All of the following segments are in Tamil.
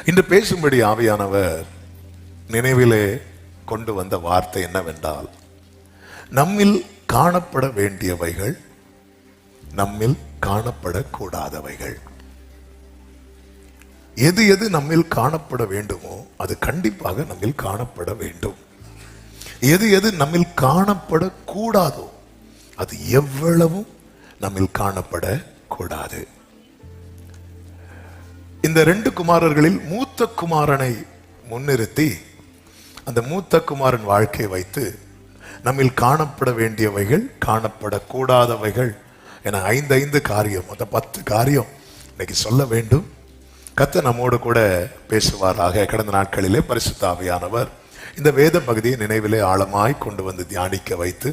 இன்று பேசும்படி ஆவியானவர் நினைவிலே கொண்டு வந்த வார்த்தை என்னவென்றால், நம்மில் காணப்பட வேண்டியவைகள், நம்மில் காணப்படக்கூடாதவைகள். எது எது நம்மில் காணப்பட வேண்டுமோ அது கண்டிப்பாக நம்மில் காணப்பட வேண்டும். எது எது நம்மில் காணப்படக்கூடாதோ அது எவ்வளவும் நம்மில் காணப்படக்கூடாது. இந்த 2 குமாரர்களில் மூத்த குமாரனை முன்னிறுத்தி அந்த மூத்த குமாரன் வாழ்க்கையை வைத்து நம்மில் காணப்பட வேண்டியவைகள், காணப்படக்கூடாதவைகள் என 5 காரியம், அந்த 10 காரியம் இன்னைக்கு சொல்ல வேண்டும். கர்த்தர் நம்மோடு கூட பேசுவாராக. கடந்த நாட்களிலே பரிசுத்த ஆவியானவர் இந்த வேத பகுதியை நினைவிலே ஆழமாய் கொண்டு வந்து தியானிக்க வைத்து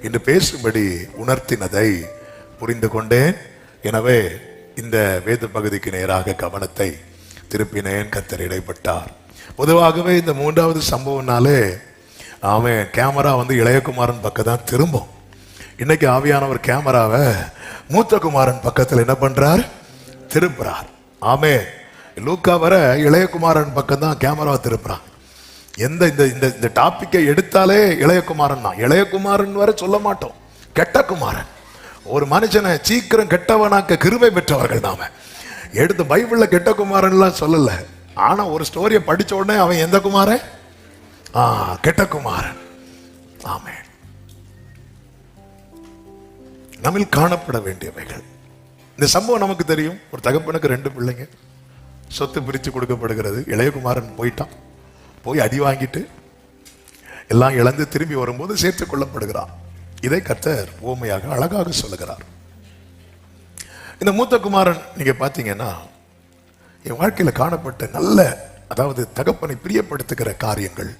இன்று பேசும்படி உணர்த்தினதை புரிந்து கொண்டேன். எனவே இந்த வேத பகுதிக்கு நேராக கவனத்தை திருப்பினேன். கர்த்தர் இடைப்பட்டார். பொதுவாகவே இந்த 3வது சம்பவம்னாலே அவன் கேமரா இளையகுமாரன் பக்கம் தான் திரும்பும். இன்னைக்கு ஆவியானவர் கேமராவை மூத்த குமாரன் பக்கத்தில் என்ன பண்றார்? திருப்புறார். ஆமே, லூக்கா வர இளையகுமாரன் பக்கம் தான் கேமராவை திருப்புறான். எந்த இந்த டாபிக்கை எடுத்தாலே இளையகுமாரன் தான். இளையகுமாரன் வர சொல்ல மாட்டோம், கெட்ட குமாரன். ஒரு மனுஷனை சீக்கிரம் கெட்டவனாக்க கிருபை பெற்றவர்கள் நாம. எடுத்து பைபிள்ல கெட்ட குமாரன்லாம் சொல்லல. ஆனா ஒரு ஸ்டோரியை படிச்ச உடனே அவன் எந்த குமாரன்? கெட்ட குமாரன். ஆமே, நம்மில் காணப்பட வேண்டியவைகள். இந்த சம்பவம் நமக்கு தெரியும். ஒரு தகப்பனுக்கு 2 பிள்ளைங்க, சொத்து பிரித்து கொடுக்கப்படுகிறது. இளையகுமாரன் போயிட்டான். போய் அடி வாங்கிட்டு எல்லாம் இழந்து திரும்பி வரும்போது சேர்த்துக் கொள்ளப்படுகிறான். இதை கர்த்தர் உவமையாக அழகாக சொல்லுகிறார். இந்த மூத்த குமாரன் நீங்க பாத்தீங்கன்னா என் வாழ்க்கையில காணப்பட்ட நல்ல, அதாவது தகப்பனை பிரியப்படுத்துகிற காரியங்கள்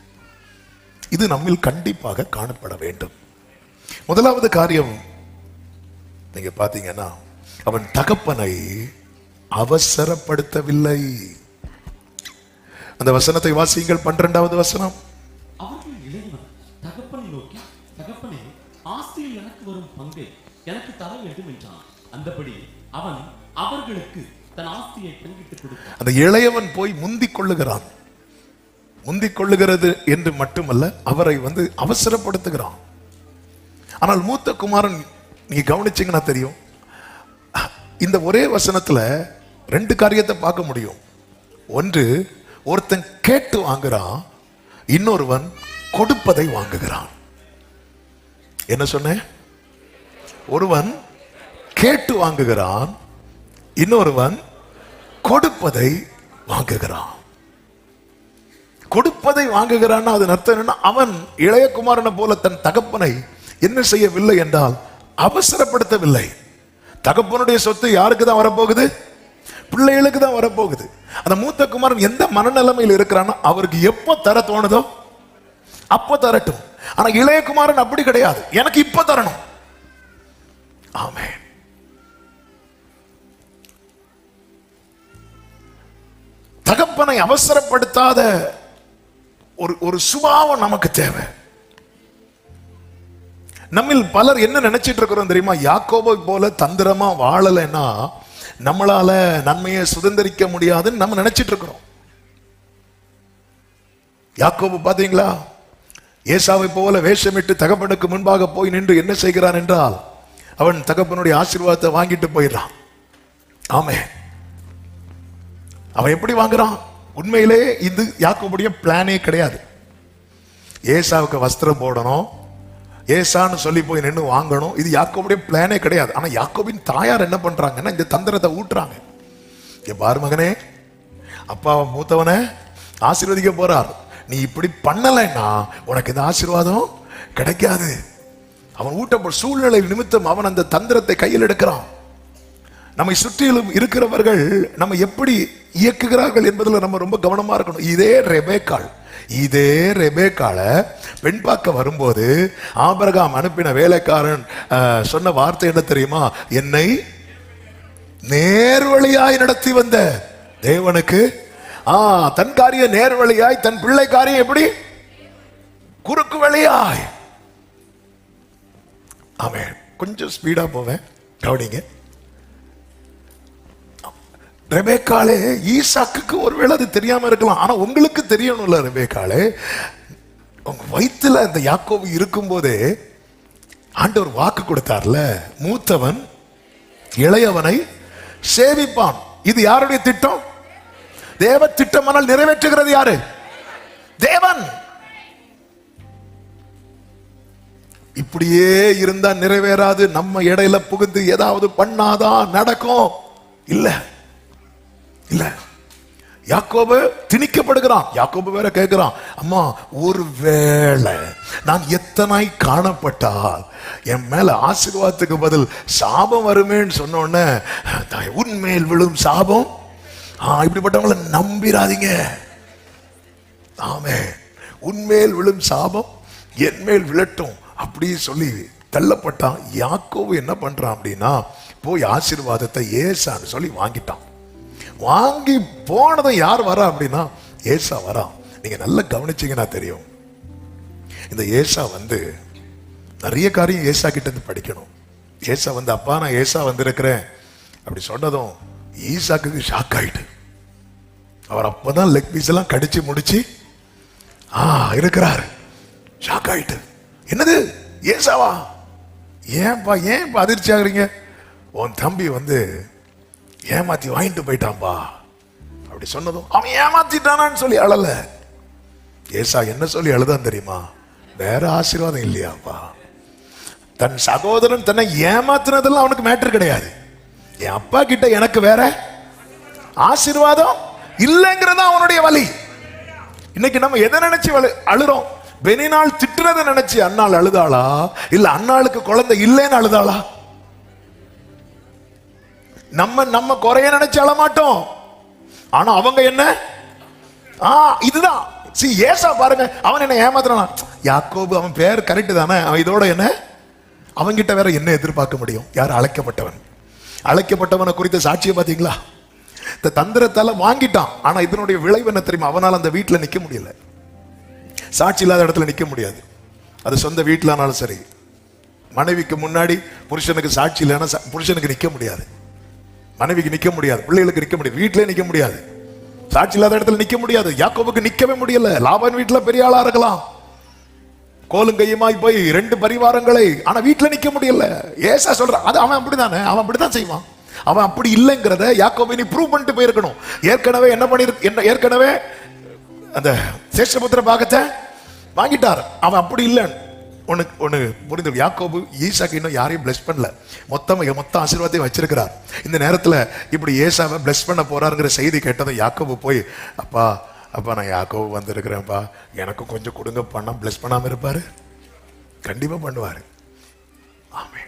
இது நம்மில் கண்டிப்பாக காணப்பட வேண்டும். முதலாவது காரியம் நீங்க பாத்தீங்கன்னா, அவன் தகப்பனை அவசரப்படுத்தவில்லை. அந்த வசனத்தை வாசியுங்கள். 12வது வசனம். அவர்கள் இளையவன் தகப்பனை நோக்கி, தகப்பனே, ஆஸ்தியில் எனக்கு வரும் பங்கை எனக்கு தர வேண்டும் என்றான். அந்தபடி அவன் அவர்களுக்கு தன் ஆஸ்தியை பங்கிட்டுக் கொடுத்தான். அந்த இளையவன் போய் முந்திக் கொள்ளுகிறான். முந்திக் கொள்ளுகிறது என்று மட்டுமல்ல, அவரை அவசரப்படுத்துகிறான். ஆனால் மூத்த குமாரன் நீங்க கவனிச்சீங்கன்னா தெரியும், இந்த ஒரே வசனத்துல 2 காரியத்தை பார்க்க முடியும். ஒன்று, ஒருத்தன் கேட்டு வாங்குறான், இன்னொருவன் கொடுப்பதை வாங்குகிறான். என்ன சொன்னேன்? ஒருவன் கேட்டு வாங்குகிறான், இன்னொருவன் கொடுப்பதை வாங்குகிறான். கொடுப்பதை வாங்குகிறான். அதன் அர்த்தம் என்னன்னா, அவன் இளையகுமாரனை போல தன் தகப்பனை என்ன செய்யவில்லை என்றால் அவசரப்படுத்தவில்லை. தகப்பனுடைய சொத்து யாருக்கு தான் வரப்போகுது? பிள்ளைகளுக்கு தான் வரப்போகுது. அந்த மூத்த குமாரன் எந்த மனநிலைமையில் இருக்கிறான்னா, அவருக்கு எப்போ தர தோணுதோ அப்போ தரட்டும். ஆனா இளையகுமாரன் அப்படி கிடையாது, எனக்கு இப்ப தரணும். ஆமென். தகப்பனை அவசரப்படுத்தாத ஒரு சுபாவம் நமக்கு தேவை. நம்மில் பலர் என்ன நினைச்சிட்டு இருக்கிறோம் தெரியுமா? யாக்கோபை போல தந்திரமா வாழலைன்னா நம்மளால நன்மையை சுதந்திரிக்க முடியாதுன்னு நம்ம நினைச்சிட்டு இருக்கிறோம். யாக்கோபு பாத்தீங்களா, ஏசாவை போல வேஷமிட்டு தகப்பனுக்கு முன்பாக போய் நின்று என்ன செய்கிறான் என்றால், அவன் தகப்பனுடைய ஆசீர்வாதத்தை வாங்கிட்டு போயிடுறான். ஆமே, அவன் எப்படி வாங்குறான்? உண்மையிலே இது யாக்கோபுடைய பிளானே கிடையாது. ஏசாவுக்கு வஸ்திரம் போடணும், ஏசான்னு சொல்லி போய் நின்று வாங்கணும், இது யாக்கோபுடைய பிளானே கிடையாது. ஆனா யாக்கோபின் தாயார் என்ன பண்றாங்கன்னா, இந்த தந்திரத்தை ஊட்டுறாங்க. பாரு மகனே, அப்பா மூத்தவனை ஆசீர்வதிக்க போறார், நீ இப்படி பண்ணலைன்னா உனக்கு இந்த ஆசீர்வாதம் கிடைக்காது. அவன் ஊட்ட சூழ்நிலை நிமித்தம் அவன் அந்த தந்திரத்தை கையில் எடுக்கிறான். நம்மை சுற்றிலும் இருக்கிறவர்கள் நம்ம எப்படி இயக்குகிறார்கள் என்பதில் நம்ம ரொம்ப கவனமா இருக்கணும். இதே ரெபேக்கால பெண் பார்க்க வரும்போது ஆபிரகாம் அனுப்பின வேலைக்காரன் சொன்ன வார்த்தை என்ன தெரியுமா? என்னை நேர்வழியாய் நடத்தி வந்த தேவனுக்கு தன் காரியம் நேர்வழியாய், தன் பிள்ளை காரியம் எப்படி குறுக்கு வழியாய். ஆமென். கொஞ்சம் ஸ்பீடா போவேன், கவனிங்க. ரெபேக்காளே ஈசாக்குக்கு ஒருவேளை அது தெரியாம இருக்கலாம், ஆனா உங்களுக்கு தெரியணும்ல. ரெபேக்காளே உங்க வயித்துல இந்த யாக்கோபு இருக்கும் போதே ஆண்டவர் வாக்கு கொடுத்தார்ல, மூத்தவன் இளையவனை சேவிப்பான். இது யாருடைய திட்டம்? தேவ திட்டமானால் நிறைவேற்றுகிறது யாரு? தேவன். இப்படியே இருந்தா நிறைவேறாது. நம்ம இடையில புகுந்து ஏதாவது பண்ணாதான் நடக்கும். இல்ல இல்ல, யாக்கோபு திணிக்கப்படுகிறான். யாக்கோபு வேற கேட்கிறான், அம்மா ஒருவேளை நான் எத்தனை காணப்பட்டால் என் மேல ஆசீர்வாதத்துக்கு பதில் சாபம் வருமேன்னு சொன்ன உடனே, உன்மேல் விழும் சாபம், இப்படிப்பட்டவங்களை நம்பிராதீங்க. ஆமே, உன்மேல் விழும் சாபம் என் மேல் விழட்டும் அப்படி சொல்லி தள்ளப்பட்டான். யாக்கோபு என்ன பண்றான் அப்படின்னா, போய் ஆசீர்வாதத்தை ஏசான்னு சொல்லி வாங்கிட்டான். வாங்கி போனதை யார் வரா அப்படின்னா ஏசா வரா. நீங்க நல்லா கவனிச்சீங்கன்னா தெரியும், இந்த ஏசா வந்து நிறைய காரியம் ஏசா கிட்ட இருந்து படிக்கணும். ஏசா வந்து, அப்பா நான் ஏசா வந்திருக்கிறேன் அப்படி சொன்னதும் ஈசாக்கு ஷாக் ஆயிட்டு. அவர் அப்பதான் லெக் பீஸ் எல்லாம் கடிச்சு முடிச்சு இருக்கிறாரு. ஷாக் ஆயிட்டு, என்னது ஏசாவா? ஏன்பா அதிர்ச்சி ஆகுறீங்க? உன் தம்பி வந்து ஏமாத்தி வாங்கிட்டு போயிட்டான்பா அப்படி சொன்னதும் அவன் ஏமாத்திட்டானான்னு சொல்லி அழல. ஏசா என்ன சொல்லி அழுதான் தெரியுமா? வேற ஆசீர்வாதம் இல்லையாப்பா. தன் சகோதரன் தன்னை ஏமாத்தினதெல்லாம் அவனுக்கு மேட்டர் கிடையாது. என் அப்பா கிட்ட எனக்கு வேற ஆசீர்வாதம் இல்லைங்கிறதா அவனுடைய வலி. இன்னைக்கு நம்ம எதை நினைச்சு அழுறோம்? பெனினாள் திட்டுறதை நினைச்சு அண்ணாள் அழுதாளா, இல்ல அண்ணாளுக்கு குழந்தை இல்லைன்னு அழுதாளா? நம்ம குறைய நினைச்சு அழ மாட்டோம். ஆனா அவங்க என்ன, இதுதான் ஏசா பாருங்க, அவன் என்ன ஏமாத்துறான். யாக்கோபு அவன் பேர் கரெக்ட் தானே, அவன் இதோட என்ன, அவங்கிட்ட வேற என்ன எதிர்பார்க்க முடியும்? யார்? அழைக்கப்பட்டவன். அழைக்கப்பட்டவனை குறித்த சாட்சியை பாத்தீங்களா? இந்த தந்திரத்தால வாங்கிட்டான். ஆனா இதனுடைய விளைவு என்ன தெரியுமா? அவனால் அந்த வீட்டுல நிக்க முடியல. சாட்சி இல்லாத இடத்துல நிக்க முடியாது. அது சொந்த வீட்டுல ஆனாலும் சரி, மனைவிக்கு முன்னாடி புருஷனுக்கு சாட்சி இல்லைன்னா புருஷனுக்கு நிக்க முடியாது, மனைவிக்கு நிக்க முடியாது, பிள்ளைகளுக்கு நிக்க முடியாது, வீட்டிலே நிக்க முடியாது, சாட்சி இல்லாத இடத்துல நிக்க முடியாது. யாக்கோபுக்கு நிக்கவே முடியல. லாபான் வீட்டுல பெரிய ஆளா இருக்கலாம், கோலும் கையுமாய் போய் 2 பரிவாரங்களை, ஆனா வீட்டுல நிக்க முடியல. ஏசா சொல்றான், அது அவன் அப்படிதானே, அவன் அப்படித்தான் செய்வான். அவன் அப்படி இல்லைங்கிறத யாக்கோபு நீ ப்ரூவ் பண்ணிட்டு போயிருக்கணும். ஏற்கனவே என்ன பண்ணிருக்கு, ஏற்கனவே அந்த சேஷபுத்திர பாகத்தை வாங்கிட்டார். அவன் அப்படி இல்லைன்னு ஒண்ணு புரிந்து. யாக்கோபு ஈசாக்கு இன்னும் யாரையும் பிளஸ் பண்ணல, மொத்த ஆசீர்வாதத்தையும் வச்சிருக்கிறார். இந்த நேரத்துல இப்படி ஏசாவை பிளஸ் பண்ண போறாருங்கிற செய்தி கேட்டதும் யாக்கோபு போய், அப்பா நான் யாக்கோபு வந்திருக்கிறேன்ப்பா, எனக்கு கொஞ்சம் கொடுங்க, பணம் பிளஸ் பண்ணாம இருப்பாரு? கண்டிப்பா பண்ணுவாரு. ஆமே.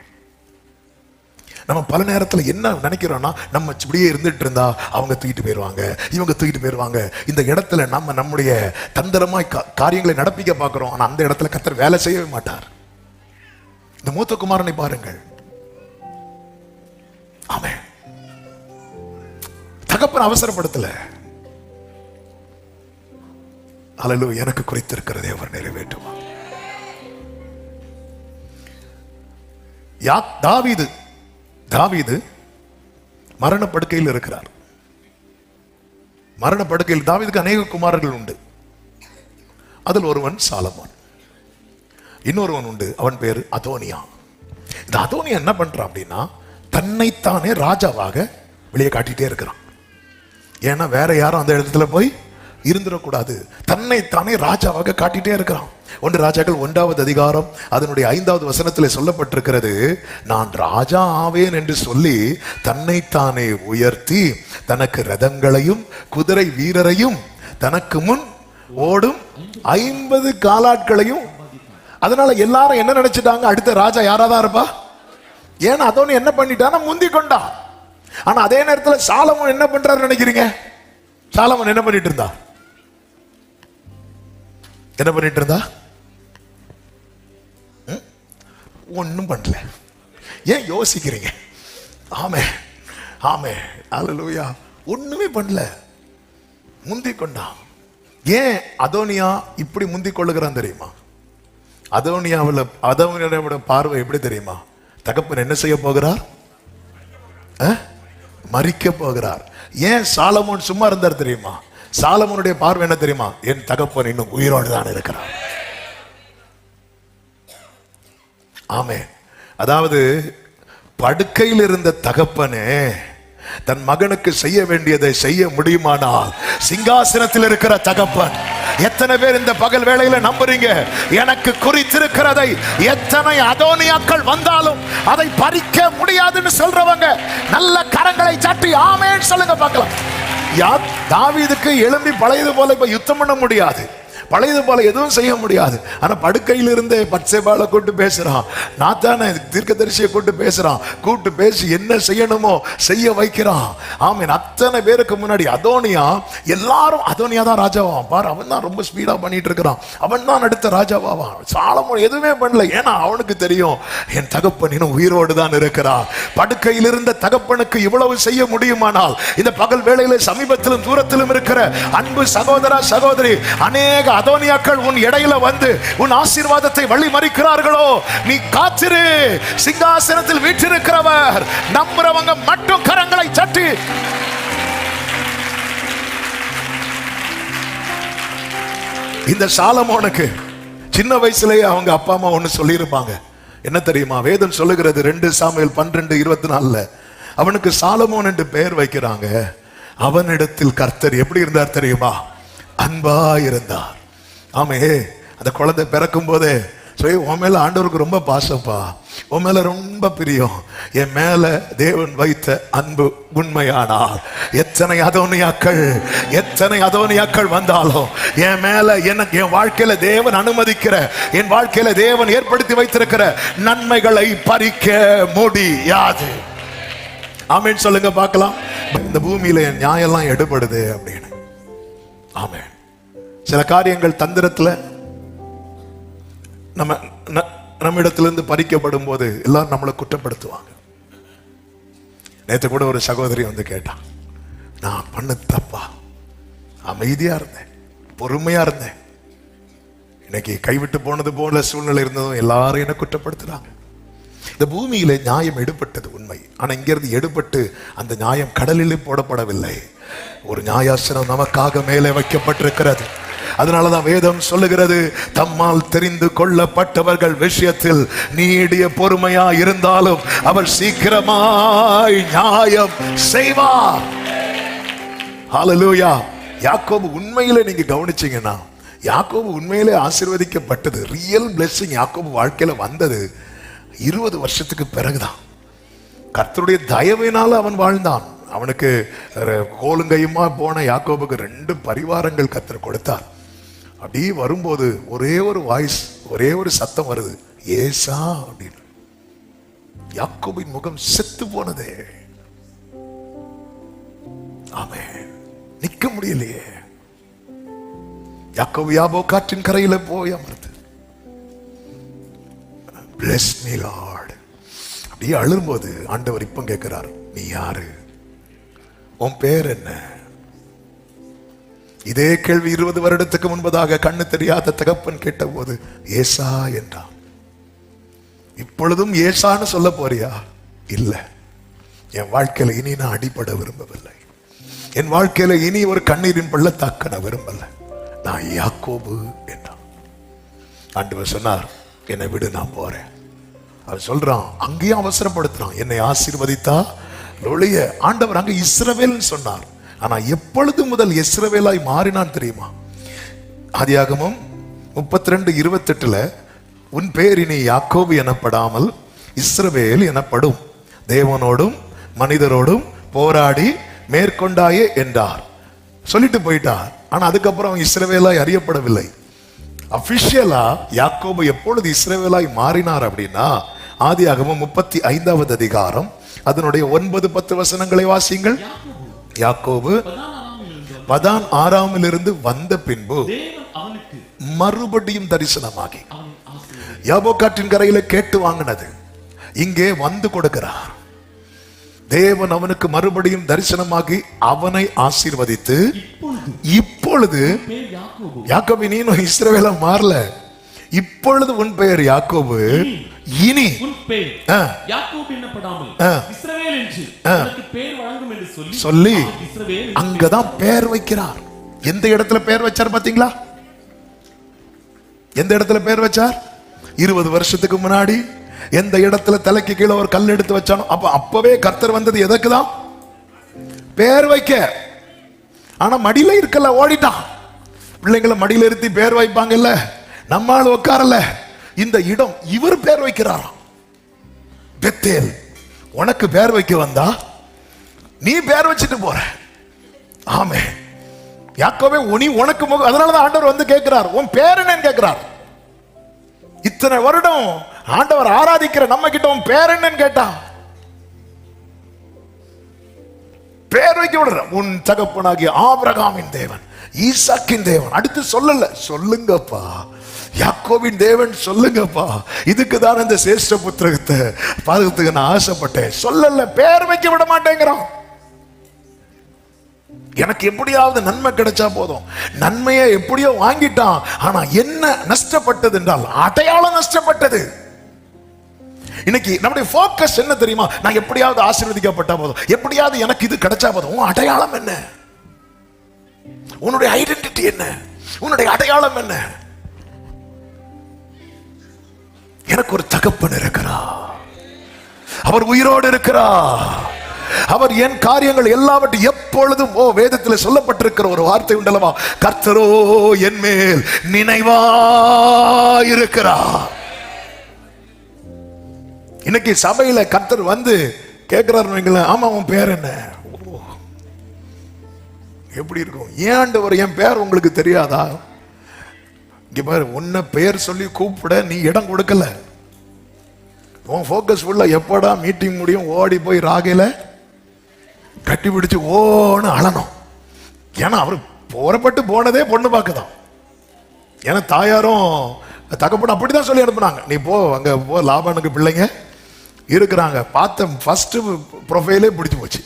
நம்ம பல நேரத்துல என்ன நினைக்கிறோம்னா, நம்ம இப்படியே இருந்துட்டு இருந்தா அவங்க தூக்கிட்டு போயிருவாங்க, இவங்க தூக்கிட்டு போயிருவாங்க. இந்த இடத்துல நம்ம நம்முடைய தந்திரமாய் காரியங்களை நடப்பிக்க பார்க்கிறோம். ஆனா அந்த இடத்துல கர்த்தர் வேலை செய்யவே மாட்டார். இந்த மூத்த குமாரனை பாருங்கள். ஆமே, தகப்பன் அவசரப்படுத்தல. அல்லேலூயா. எனக்கு குறித்திருக்கிறதை அவர் நிறைவேற்றுவார். தாவீது மரணப்படுக்கையில் இருக்கிறார். மரணப்படுக்கையில் தாவீதுக்கு அநேக குமாரர்கள் உண்டு. அதில் ஒருவன் சாலமோன், இன்னொருவன் உண்டு, அவன் பேரு அதோனியா. இந்த அதோனியா என்ன பண்றான் அப்படின்னா, தன்னைத்தானே ராஜாவாக வெளியே காட்டிட்டே இருக்கிறான். ஏன்னா வேற யாரும் அந்த இடத்துல போய் இருந்துடக்கூடாது. தன்னைத்தானே ராஜாவாக காட்டிட்டே இருக்கிறான். 1 ராஜாக்கள் 1வது அதிகாரம் அதனுடைய 5வது வசனத்தில் சொல்லப்பட்டிருக்கிறது, நான் ராஜா ஆவேன் என்று சொல்லி தன்னைத்தானே உயர்த்தி தனக்கு ரதங்களையும் குதிரை வீரரையும் தனக்கு முன் ஓடும் 50 காலாட்களையும். அதனால எல்லாரும் என்ன நினைச்சிட்டாங்க, அடுத்த ராஜா யாராதான் இருப்பா. ஏன்னா அதோன்னு என்ன பண்ணிட்டான்னா முந்தி கொண்டான். ஆனா அதே நேரத்தில் சாலமோன் என்ன பண்றாரு நினைக்கிறீங்க? சாலமோன் என்ன பண்ணிட்டு இருந்தா? என்ன பண்ணிட்டு இருந்தா? ஒன்னும் பண்ணல. ஏன் யோசிக்கிறீங்க? ஆமே ஆமே, அல்லேலூயா. ஒண்ணுமே பண்ணல, முந்தி கொண்டான். ஏன் அதோனியா இப்படி முந்தி கொள்ளுகிறான் தெரியுமா? அதோனியாவோட பார்வை எப்படி தெரியுமா? தகப்பன் என்ன செய்ய போகிறார்? மரிக்க போகிறார். ஏன் சாலமோன் சும்மா இருந்தார் தெரியுமா? சாலமோனுடைய பார்வை என்ன தெரியுமா? என் தகப்பன் இன்னும் உயிரோடு தான் இருக்கிறார். ஆமென். அதாவது படுக்கையில் இருந்த தகப்பனே தன் மகனுக்கு செய்ய வேண்டியதை செய்ய முடியுமானால் சிங்காசனத்தில் இருக்கிற தகப்பன், எத்தனை பேர் இந்த பகல் வேளையில நம்புறீங்க? எனக்கு குறித்திருக்கிறதை எத்தனை அதோனியாக்கள் வந்தாலும் அதை பறிக்க முடியாதுன்னு சொல்றவங்க நல்ல கரங்களை சாட்டி ஆமென் சொல்லுங்க பார்க்கலாம். தாவீதுக்கு எழும்பி பழையது போல இப்ப யுத்தம் பண்ண முடியாது, பழையது போல எதுவும் செய்ய முடியாது. ஆனா படுக்கையில் இருந்து பத்சேபாளை கூட்டு பேசுறான், நாத்தானை தீர்க்கதரிசியை கூட்டு பேசுறான், கூட்டு பேசி என்ன செய்யணுமோ செய்ய வைக்கிறான். ஆமீன். அத்தனை பேருக்கு முன்னாடி அதோனியா, எல்லாரும் அதோனியா தான் ராஜாவான் பாரு, அவன் தான் ரொம்ப ஸ்பீடா பண்ணிட்டு இருக்கிறான், அவன் தான் அடுத்த ராஜாவான். சாலமோன் எதுவுமே பண்ணல, ஏன்னா அவனுக்கு தெரியும் என் தகப்பன் இன்னும் உயிரோடு தான் இருக்கிறான். படுக்கையில் இருந்த தகப்பனுக்கு இவ்வளவு செய்ய முடியுமானால் இந்த பகல் வேளையில சமீபத்திலும் தூரத்திலும் இருக்கிற அன்பு சகோதரா சகோதரி, அநேக அதோனியாக்கள் உன் இடையில வந்து உன் ஆசீர்வாதத்தை வழி மறிக்கிறார்களோ, நீ காத்திரு. சிங்காசனத்தில் வீற்றிருக்கிறவர் நம்புறவங்க மட்டும் கரங்களை தட்டி இந்த சாலமோனுக்கு சின்ன வயசுலயே அவங்க அப்பா அம்மா ஒண்ணு சொல்லி இருப்பாங்க. என்ன தெரியுமா? வேதம் சொல்லுகிறது 2 சாமுவேல் 12:24 அவனுக்கு சாலமோன் என்று பெயர் வைக்கிறாங்க. அவனிடத்தில் கர்த்தர் எப்படி இருந்தார் தெரியுமா? அன்பா இருந்தார். ஆமே. அந்த குழந்தை பிறக்கும் போதே உன் மேல ஆண்டவருக்கு ரொம்ப பாசப்பா, உன் மேல ரொம்ப பிரியம், என் மேல தேவன் வைத்த அன்பு உண்மையானால் எத்தனை அதோனியாக்கள் வந்தாலும் என் மேல என் வாழ்க்கையில தேவன் அனுமதிக்கிற, என் வாழ்க்கையில தேவன் ஏற்படுத்தி வைத்திருக்கிற நன்மைகளை பறிக்க முடியாது. ஆமென் சொல்லுங்க பார்க்கலாம். இந்த பூமியில என் நியாயம்லாம் எடுபடுது அப்படின்னு. ஆமென். சில காரியங்கள் தந்திரத்துல நம்மிடத்திலிருந்து பறிக்கப்படும் போது எல்லாரும் நம்மளை குற்றப்படுத்துவாங்க. நேற்று கூட ஒரு சகோதரி வந்து கேட்டான், நான் பண்ண தப்பா? அமைதியா இருந்தேன், பொறுமையா இருந்தேன், இன்னைக்கு கைவிட்டு போனது போல சூழ்நிலை இருந்ததும் எல்லாரும் என்ன குற்றப்படுத்துறாங்க. இந்த பூமியில நியாயம் எடுபட்டது உண்மை. ஆனா இங்கிருந்து எடுபட்டு அந்த நியாயம் கடலில் போடப்படவில்லை. ஒரு நியாயாசனம் நமக்காக மேலே வைக்கப்பட்டிருக்கிறது. அதனாலதான் வேதம் சொல்லுகிறது, தம்மால் தெரிந்து கொள்ளப்பட்டவர்கள் விஷயத்தில் நீடிய பொறுமையா இருந்தாலும் அவர் சீக்கிரமாய் நியாயம் செய்வார். ஹல்லேலூயா. யாக்கோபு உண்மையிலே நீங்க கவனிச்சீங்கன்னா, யாக்கோபு உண்மையிலே ஆசீர்வதிக்கப்பட்டது, ரியல் பிளெஸிங் யாக்கோபு வாழ்க்கையில வந்தது 20 வருஷத்துக்கு பிறகுதான். கர்த்தருடைய தயவினால அவன் வாழ்ந்தான். அவனுக்கு கோலுங்கையுமா போன யாக்கோபுக்கு 2 பரிவாரங்கள் கர்த்தர் கொடுத்தார். அப்படி வரும்போது ஒரே ஒரு வாய்ஸ், ஒரே ஒரு சத்தம் வருது, ஏசா அப்படின்னு. யாக்கோபின் முகம் செத்து போனதே. ஆமென். நிக்க முடியலையே. யாக்கோபு யாபோக்காற்றின் கரையில போய் அமர்ந்து, bless me Lord அப்படியே அழும்போது ஆண்டவர் இப்ப கேட்கிறார், நீ யாரு? உன் பேர் என்ன? இதே கேள்வி 20 வருடத்துக்கு முன்பதாக கண்ணு தெரியாத தகப்பன் கேட்ட போது ஏசா என்றான். இப்பொழுதும் ஏசான்னு சொல்ல போறியா? இல்ல, என் வாழ்க்கையில இனி நான் அடிபட விரும்பவில்லை, என் வாழ்க்கையில இனி ஒரு கண்ணீரின் பள்ளத்தாக்க நான் விரும்பல, நான் யாக்கோபு என்றான். ஆண்டவர் சொன்னார், என்னை விடு, நான் போறேன். அவன் சொல்றான், அங்கேயும் அவசரப்படுத்துறான், என்னை ஆசீர்வதித்தா ஒழிய. ஆண்டவர் அங்க இஸ்ரவேல் சொன்னார், ஆனா எப்பொழுது முதல் இஸ்ரவேலாய் மாறினான் தெரியுமா? ஆதியாகமம் 32:28 உன் பேர் இனி யாக்கோபு எனப்படாமல் இஸ்ரவேல் எனப்படும், தேவனோடும் மனிதரோடும் போராடி மேற்கொண்டாயே என்றார். சொல்லிட்டு போயிட்டார். ஆனா அதுக்கப்புறம் இஸ்ரவேலாய் அறியப்படவில்லை. அபிஷியலா யாக்கோபு எப்பொழுது இஸ்ரவேலாய் மாறினார் அப்படின்னா, ஆதியாகமம் 35வது அதிகாரம் அதனுடைய 9-10 வசனங்களை வாசிங்கள். யாக்கோபு பதான் ஆராமிலிருந்து வந்த பின்பு மறுபடியும் தரிசனமாகி, யாபோக்காற்றின் கரையில கேட்டு வாங்கினது இங்கே வந்து கொடுக்கிறார். தேவன் அவனுக்கு மறுபடியும் தரிசனமாகி அவனை ஆசீர்வதித்து, இப்பொழுது யாக்கோபு, நீனும் இஸ்ரவேலா மாறல, இப்பொழுது உன் பெயர் யாக்கோபு, இனி உன் பேர் யாக்கோபு என்னப்படாமல் இஸ்ரவேல் என்று உனக்கு பேர் வழங்கும் என்று சொல்லி இஸ்ரவேல் அங்கதான் பேர் வைக்கிறார். எந்த இடத்துல பேர் வச்சார் பாத்தீங்களா? எந்த இடத்துல பேர் வச்சார்? 20 வருஷத்துக்கு முன்னாடி எந்த இடத்துல தலைக்கு கீழே ஒரு கல் எடுத்து வச்சானோ அப்பவே கர்த்தர் வந்தது எதற்குதான்? பேர் வைக்க. ஆனா மடியில இருக்கல, ஓடிட்டான். பிள்ளைங்களை மடியில இருத்தி பேர் வைப்பாங்கல்ல, நம்மால் உட்காரல. இந்த இடம் இவர் பேர் வைக்கிறாராம். பெத்தேல், உனக்கு பேர் வைக்க வந்தா நீ பேர் வச்சுட்டு போற. ஆமே. யாக்கோபே உனக்கு முகம். அதனாலதான் ஆண்டவர் வந்து கேட்கிறார், உன் பேர் என்னன்னு கேட்கிறார். இத்தனை வருடம் ஆண்டவர் ஆராதிக்கிற நம்ம கிட்ட உன் பேர் என்னன்னு கேட்டா பேர் வைக்க விடுற. உன் தகப்பனாகிய ஆபிரகாமின் தேவன், ஈசாக்கின் தேவன். அடுத்து சொல்லல, சொல்லுங்கப்பா யாக்கோபின் தேவன் சொல்லுங்கப்பா. இதுக்கு தான் இந்த சேஷ்ட புத்திரத்தை பாதுகாத்துக்கு நான் ஆசைப்பட்டேன். சொல்லல, பேர் வைக்க விட மாட்டேங்கிறான். எனக்கு எப்படியாவது நன்மை கிடைச்சா போதும். நன்மையை எப்படியோ வாங்கிட்டான். ஆனா என்ன நஷ்டப்பட்டது என்றால் அடையாளம் நஷ்டப்பட்டது. இன்னைக்கு நம்முடைய போக்கஸ் என்ன தெரியுமா? நான் எப்படியாவது ஆசீர்வதிக்கப்பட்டா போதும், எப்படியாவது எனக்கு இது கிடைச்சா போதும். உன் அடையாளம் என்ன? உன்னுடைய ஐடென்டிட்டி என்ன? உன்னுடைய அடையாளம் என்ன? எனக்கு ஒரு தகப்பன் இருக்கிறார், அவர் உயிரோடு இருக்கிறார். அவர் என் காரியங்கள் எல்லாவற்றையும் எப்பொழுதும் வேதத்தில் சொல்லப்பட்டிருக்கிற ஒரு வார்த்தை உண்டல்லவா, கர்த்தரோ என் மேல் நினைவாயிருக்கிறார். இன்னைக்கு சபையில கர்த்தர் வந்து கேட்கிறாரு, ஆமா உன் பேர் என்ன? எப்படி இருக்கும்? ஏன் ஆண்டவர் என் பேர் உங்களுக்கு தெரியாதா? இங்க பாரு, உன்னை பேர் சொல்லி கூப்பிட நீ இடம் கொடுக்கல. உன் போக்கஸ் ஃபுல்லா எப்படா மீட்டிங் முடியும் ஓடி போய் ராகையில கட்டி பிடிச்சு ஓன்னு அழணும். ஏன்னா அவர் புறப்பட்டு போனதே பொண்ணு பார்க்கதான். ஏன்னா தாயாரும் தகப்பனும் அப்படிதான் சொல்லி அனுப்புனாங்க, நீ போ அங்க போ, லாபானுக்கு பிள்ளைங்க இருக்கிறாங்க. பார்த்த ஃபர்ஸ்ட் ப்ரொஃபைலே பிடிச்சு போச்சு.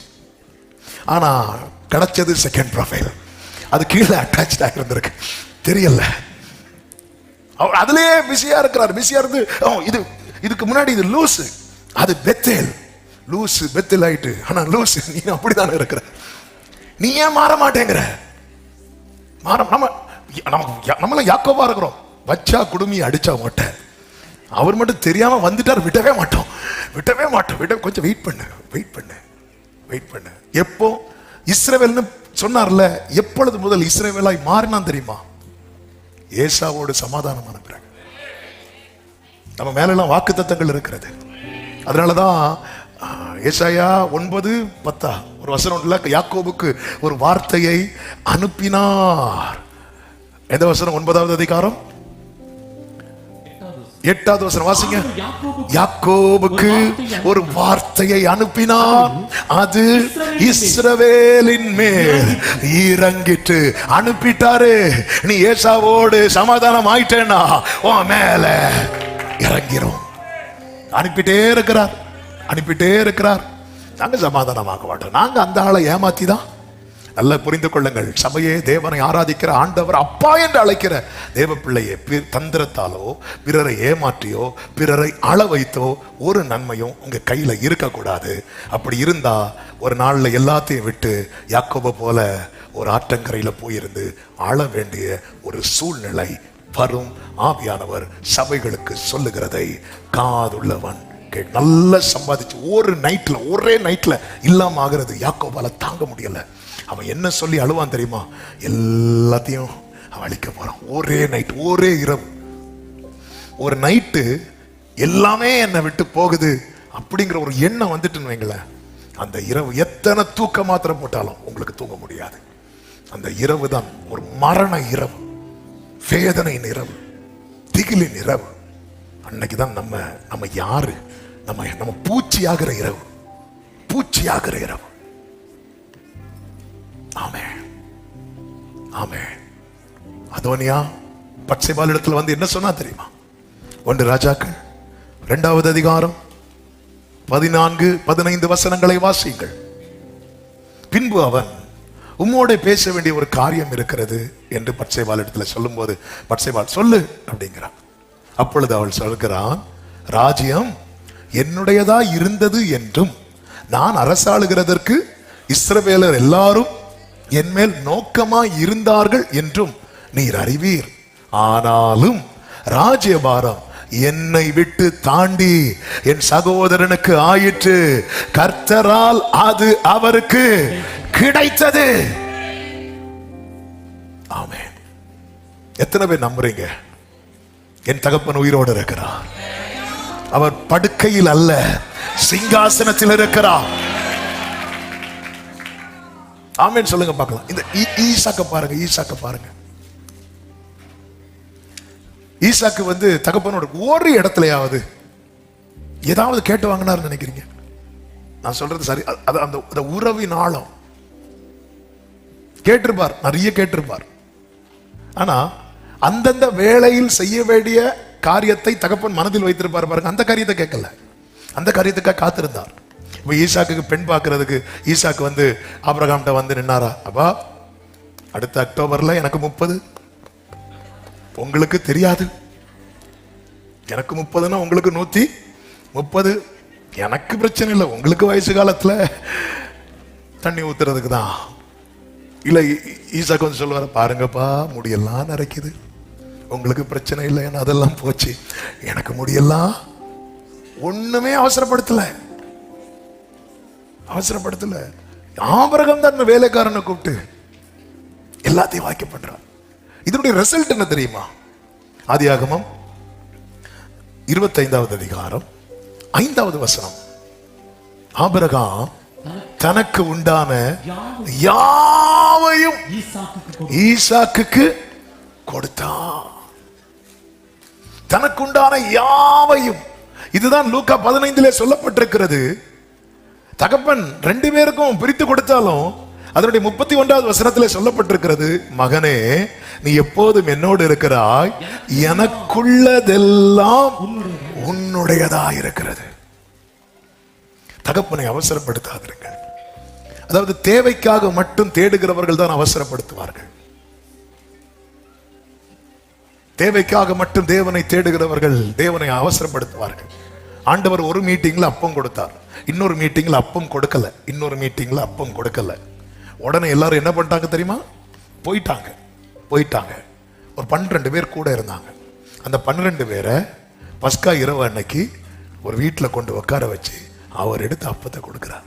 ஆனா கிடைச்சது செகண்ட் ப்ரொஃபைல். அது கீழே அட்டாச் ஆகிருந்திருக்கு, தெரியல. அவர் அதுலயே பிஸியா இருக்கிறார். பிஸியா இருந்து இதுக்கு முன்னாடி இது லூசு, அது பெத்தேல். லூசு பெத்தேல் ஆயிட்டு. ஆனா லூசு நீ அப்படித்தானே இருக்கிற. நீ ஏன் மாற மாட்டேங்கிற? நம்மள யாக்கோபா இருக்கிறோம். வச்சா குடுமி அடிச்சா ஓட்ட. அவர் மட்டும் தெரியாம வந்துட்டார். விடவே மாட்டோம், விடவே மாட்டோம். கொஞ்சம் வெயிட் பண்ணு, வெயிட் பண்ணு, வெயிட் பண்ணு. எப்போ இஸ்ரவேல்னு சொன்னார்ல, எப்பொழுது முதல் இஸ்ரவேலாய் மாறினான் தெரியுமா? ஏசாவோடு சமாதானமான பிறகு. நம்ம மேலாம் வாக்குத்தத்தங்கள் இருக்கிறது. அதனாலதான் ஏசாயா 9:10 ஒரு வசனம் உள்ள, யாக்கோபுக்கு ஒரு வார்த்தையை அனுப்பினார். எந்த வசனம்? 9வது அதிகாரம் 8வது வசனம் வாசிங்க. யாக்கோபுக்கு ஒரு வார்த்தையை அனுப்பினார், அது இஸ்ரவேலின் மேல் இறங்கிட்டு. அனுப்பிட்டாரு. நீ ஏசாவோடு சமாதானம் ஆயிட்டேன்னா உன் மேல இறங்கிறோம். அனுப்பிட்டே இருக்கிறார், அனுப்பிட்டே இருக்கிறார். நாங்க சமாதானமாக மாட்டோம். நாங்க அந்த ஆளை ஏமாத்தி தான். நல்லா புரிந்து கொள்ளுங்கள். சபையே தேவனை ஆராதிக்கிற ஆண்டவர் அப்பா என்று அழைக்கிற தேவ பிள்ளையே தந்திரத்தாலோ பிறரை ஏமாற்றியோ பிறரை அள வைத்தோ ஒரு நன்மையும் உங்க கையில இருக்கக்கூடாது. அப்படி இருந்தா ஒரு நாள்ல எல்லாத்தையும் விட்டு யாக்கோபு போல ஒரு ஆற்றங்கரையில போயிருந்து ஆள வேண்டிய ஒரு சூழ்நிலை வரும். ஆவியானவர் சபைகளுக்கு சொல்லுகிறதை காதுள்ளவன் நல்லா சம்பாதிச்சு ஒரே நைட்ல இல்லாம ஆகிறது யாக்கோபால தாங்க முடியல. அவன் என்ன சொல்லி அழுவான் தெரியுமா? எல்லாத்தையும் அவன் அழிக்க போறான். ஒரே நைட், ஒரே இரவு, ஒரு நைட்டு எல்லாமே என்னை விட்டு போகுது அப்படிங்கிற ஒரு எண்ணம் வந்துட்டுன்னு வைங்களேன், அந்த இரவு எத்தனை தூக்க மாத்திரை போட்டாலும் உங்களுக்கு தூங்க முடியாது. அந்த இரவு தான் ஒரு மரண இரவு, வேதனையின் இரவு, திகிலின் இரவு. அன்னைக்குதான் நம்ம யாரு, நம்ம பூச்சியாகிற இரவு, பூச்சியாகிற இரவு. ஆமென், ஆமென். அதோனியா பட்சேபால் இடத்துல வந்து என்ன சொன்னா தெரியுமா? 1 ராஜாக்கள் 2வது அதிகாரம் 14-15 வசனங்களை வாசியுங்கள். பின்பு அவன் உம்மோட பேச வேண்டிய ஒரு காரியம் இருக்கிறது என்று பட்சேபால் இடத்துல சொல்லும் போது, பட்சேபால் சொல்லு அப்படிங்கிறான். அப்பொழுது அவள் சொல்கிறான், ராஜ்யம் என்னுடையதா இருந்தது என்றும் நான் அரசாளுகிறதற்கு இஸ்ரவேலர் எல்லாரும் என்மேல் நோக்கமாய் இருந்தார்கள் என்றும் நீர் அறிவீர். ஆனாலும் ராஜ்யபாரம் என்னை விட்டு தாண்டி என் சகோதரனுக்கு ஆயிற்று. கர்த்தரால் அது அவருக்கு கிடைத்தது. ஆமென். எத்தனை பேர் நம்புறீங்க? என் தகப்பன் உயிரோடு இருக்கிறார். அவர் படுக்கையில் அல்ல, சிங்காசனத்தில் இருக்கிறார். ஆமென் சொல்லுங்க பார்க்கலாம். இந்த ஈசாக்க பாருங்க, ஈசாக்க பாருங்க. ஈசாக்கு வந்து தகப்பனோட ஒரு இடத்துலயாவது ஏதாவது கேட்டு வாங்கினார் நினைக்கிறீங்க? நான் சொல்றது சரி? அது அந்த உறவின் ஆழம். கேட்டிருப்பார், நிறைய கேட்டிருப்பார். ஆனா அந்தந்த வேளையில் செய்ய வேண்டிய காரியத்தை தகப்பன் மனதில் வைத்திருப்பார் பாருங்க. அந்த காரியத்தை கேட்கல, அந்த காரியத்துக்காக காத்திருந்தார். இப்ப ஈசாக்கு பெண் பார்க்கறதுக்கு ஈசாக்கு வந்து ஆபிரகாம்கிட்ட வந்து நின்னாரா? அப்பா, அடுத்த அக்டோபர்ல எனக்கு 30, உங்களுக்கு தெரியாது. எனக்கு 30ன்னா உங்களுக்கு 130. எனக்கு பிரச்சனை இல்லை, உங்களுக்கு வயசு காலத்துல தண்ணி ஊத்துறதுக்கு தான். இல்ல ஈசாக்கு வந்து சொல்லுவார, பாருங்கப்பா முடியெல்லாம் நரைக்குது, உங்களுக்கு பிரச்சனை இல்லை, ஏன்னா அதெல்லாம் போச்சு, எனக்கு முடியெல்லாம். ஒண்ணுமே அவசரப்படுத்தல. ஆபிரகாம் தான் வேலைக்காரனை கூப்பிட்டு எல்லாத்தையும் வாக்கியம் பண்றான். இதனுடைய ரிசல்ட் என்ன தெரியுமா? ஆதியாகமம் 25வது அதிகாரம் 5வது வசனம். ஆபிரகாம் தனக்கு உண்டான யாவையும் ஈசாக்குக்கு கொடுத்தான். தனக்கு உண்டான யாவையும். இதுதான் லூக்கா 15 சொல்லப்பட்டிருக்கிறது. தகப்பன் 2 பேருக்கும் பிரித்து கொடுத்தாலும் அதனுடைய 31வது வசனத்தில் சொல்லப்பட்டிருக்கிறது, மகனே நீ எப்போதும் என்னோடு இருக்கிறாய், எனக்குள்ளதெல்லாம் உன்னுடையதா இருக்கிறது. தகப்பனை அவசரப்படுத்தாதீர்கள். அதாவது தேவைக்காக மட்டும் தேடுகிறவர்கள் தான் அவசரப்படுத்துவார்கள். தேவைக்காக மட்டும் தேவனை தேடுகிறவர்கள் தேவனை அவசரப்படுத்துவார்கள். ஆண்டவர் ஒரு மீட்டிங்ல அப்பம் கொடுத்தார், இன்னொரு மீட்டிங்ல அப்பம் கொடுக்கல, இன்னொரு மீட்டிங்ல அப்பம் கொடுக்கல. உடனே எல்லாரும் என்ன பண்ணிட்டாங்க தெரியுமா? போயிட்டாங்க. ஒரு 12 பேர் கூட இருந்தாங்க. அந்த 12 பேரை பஸ்கா இரவு அன்னைக்கு ஒரு வீட்டில் கொண்டு உட்கார வச்சு அவர் எடுத்து அப்பத்தை கொடுக்கிறார்.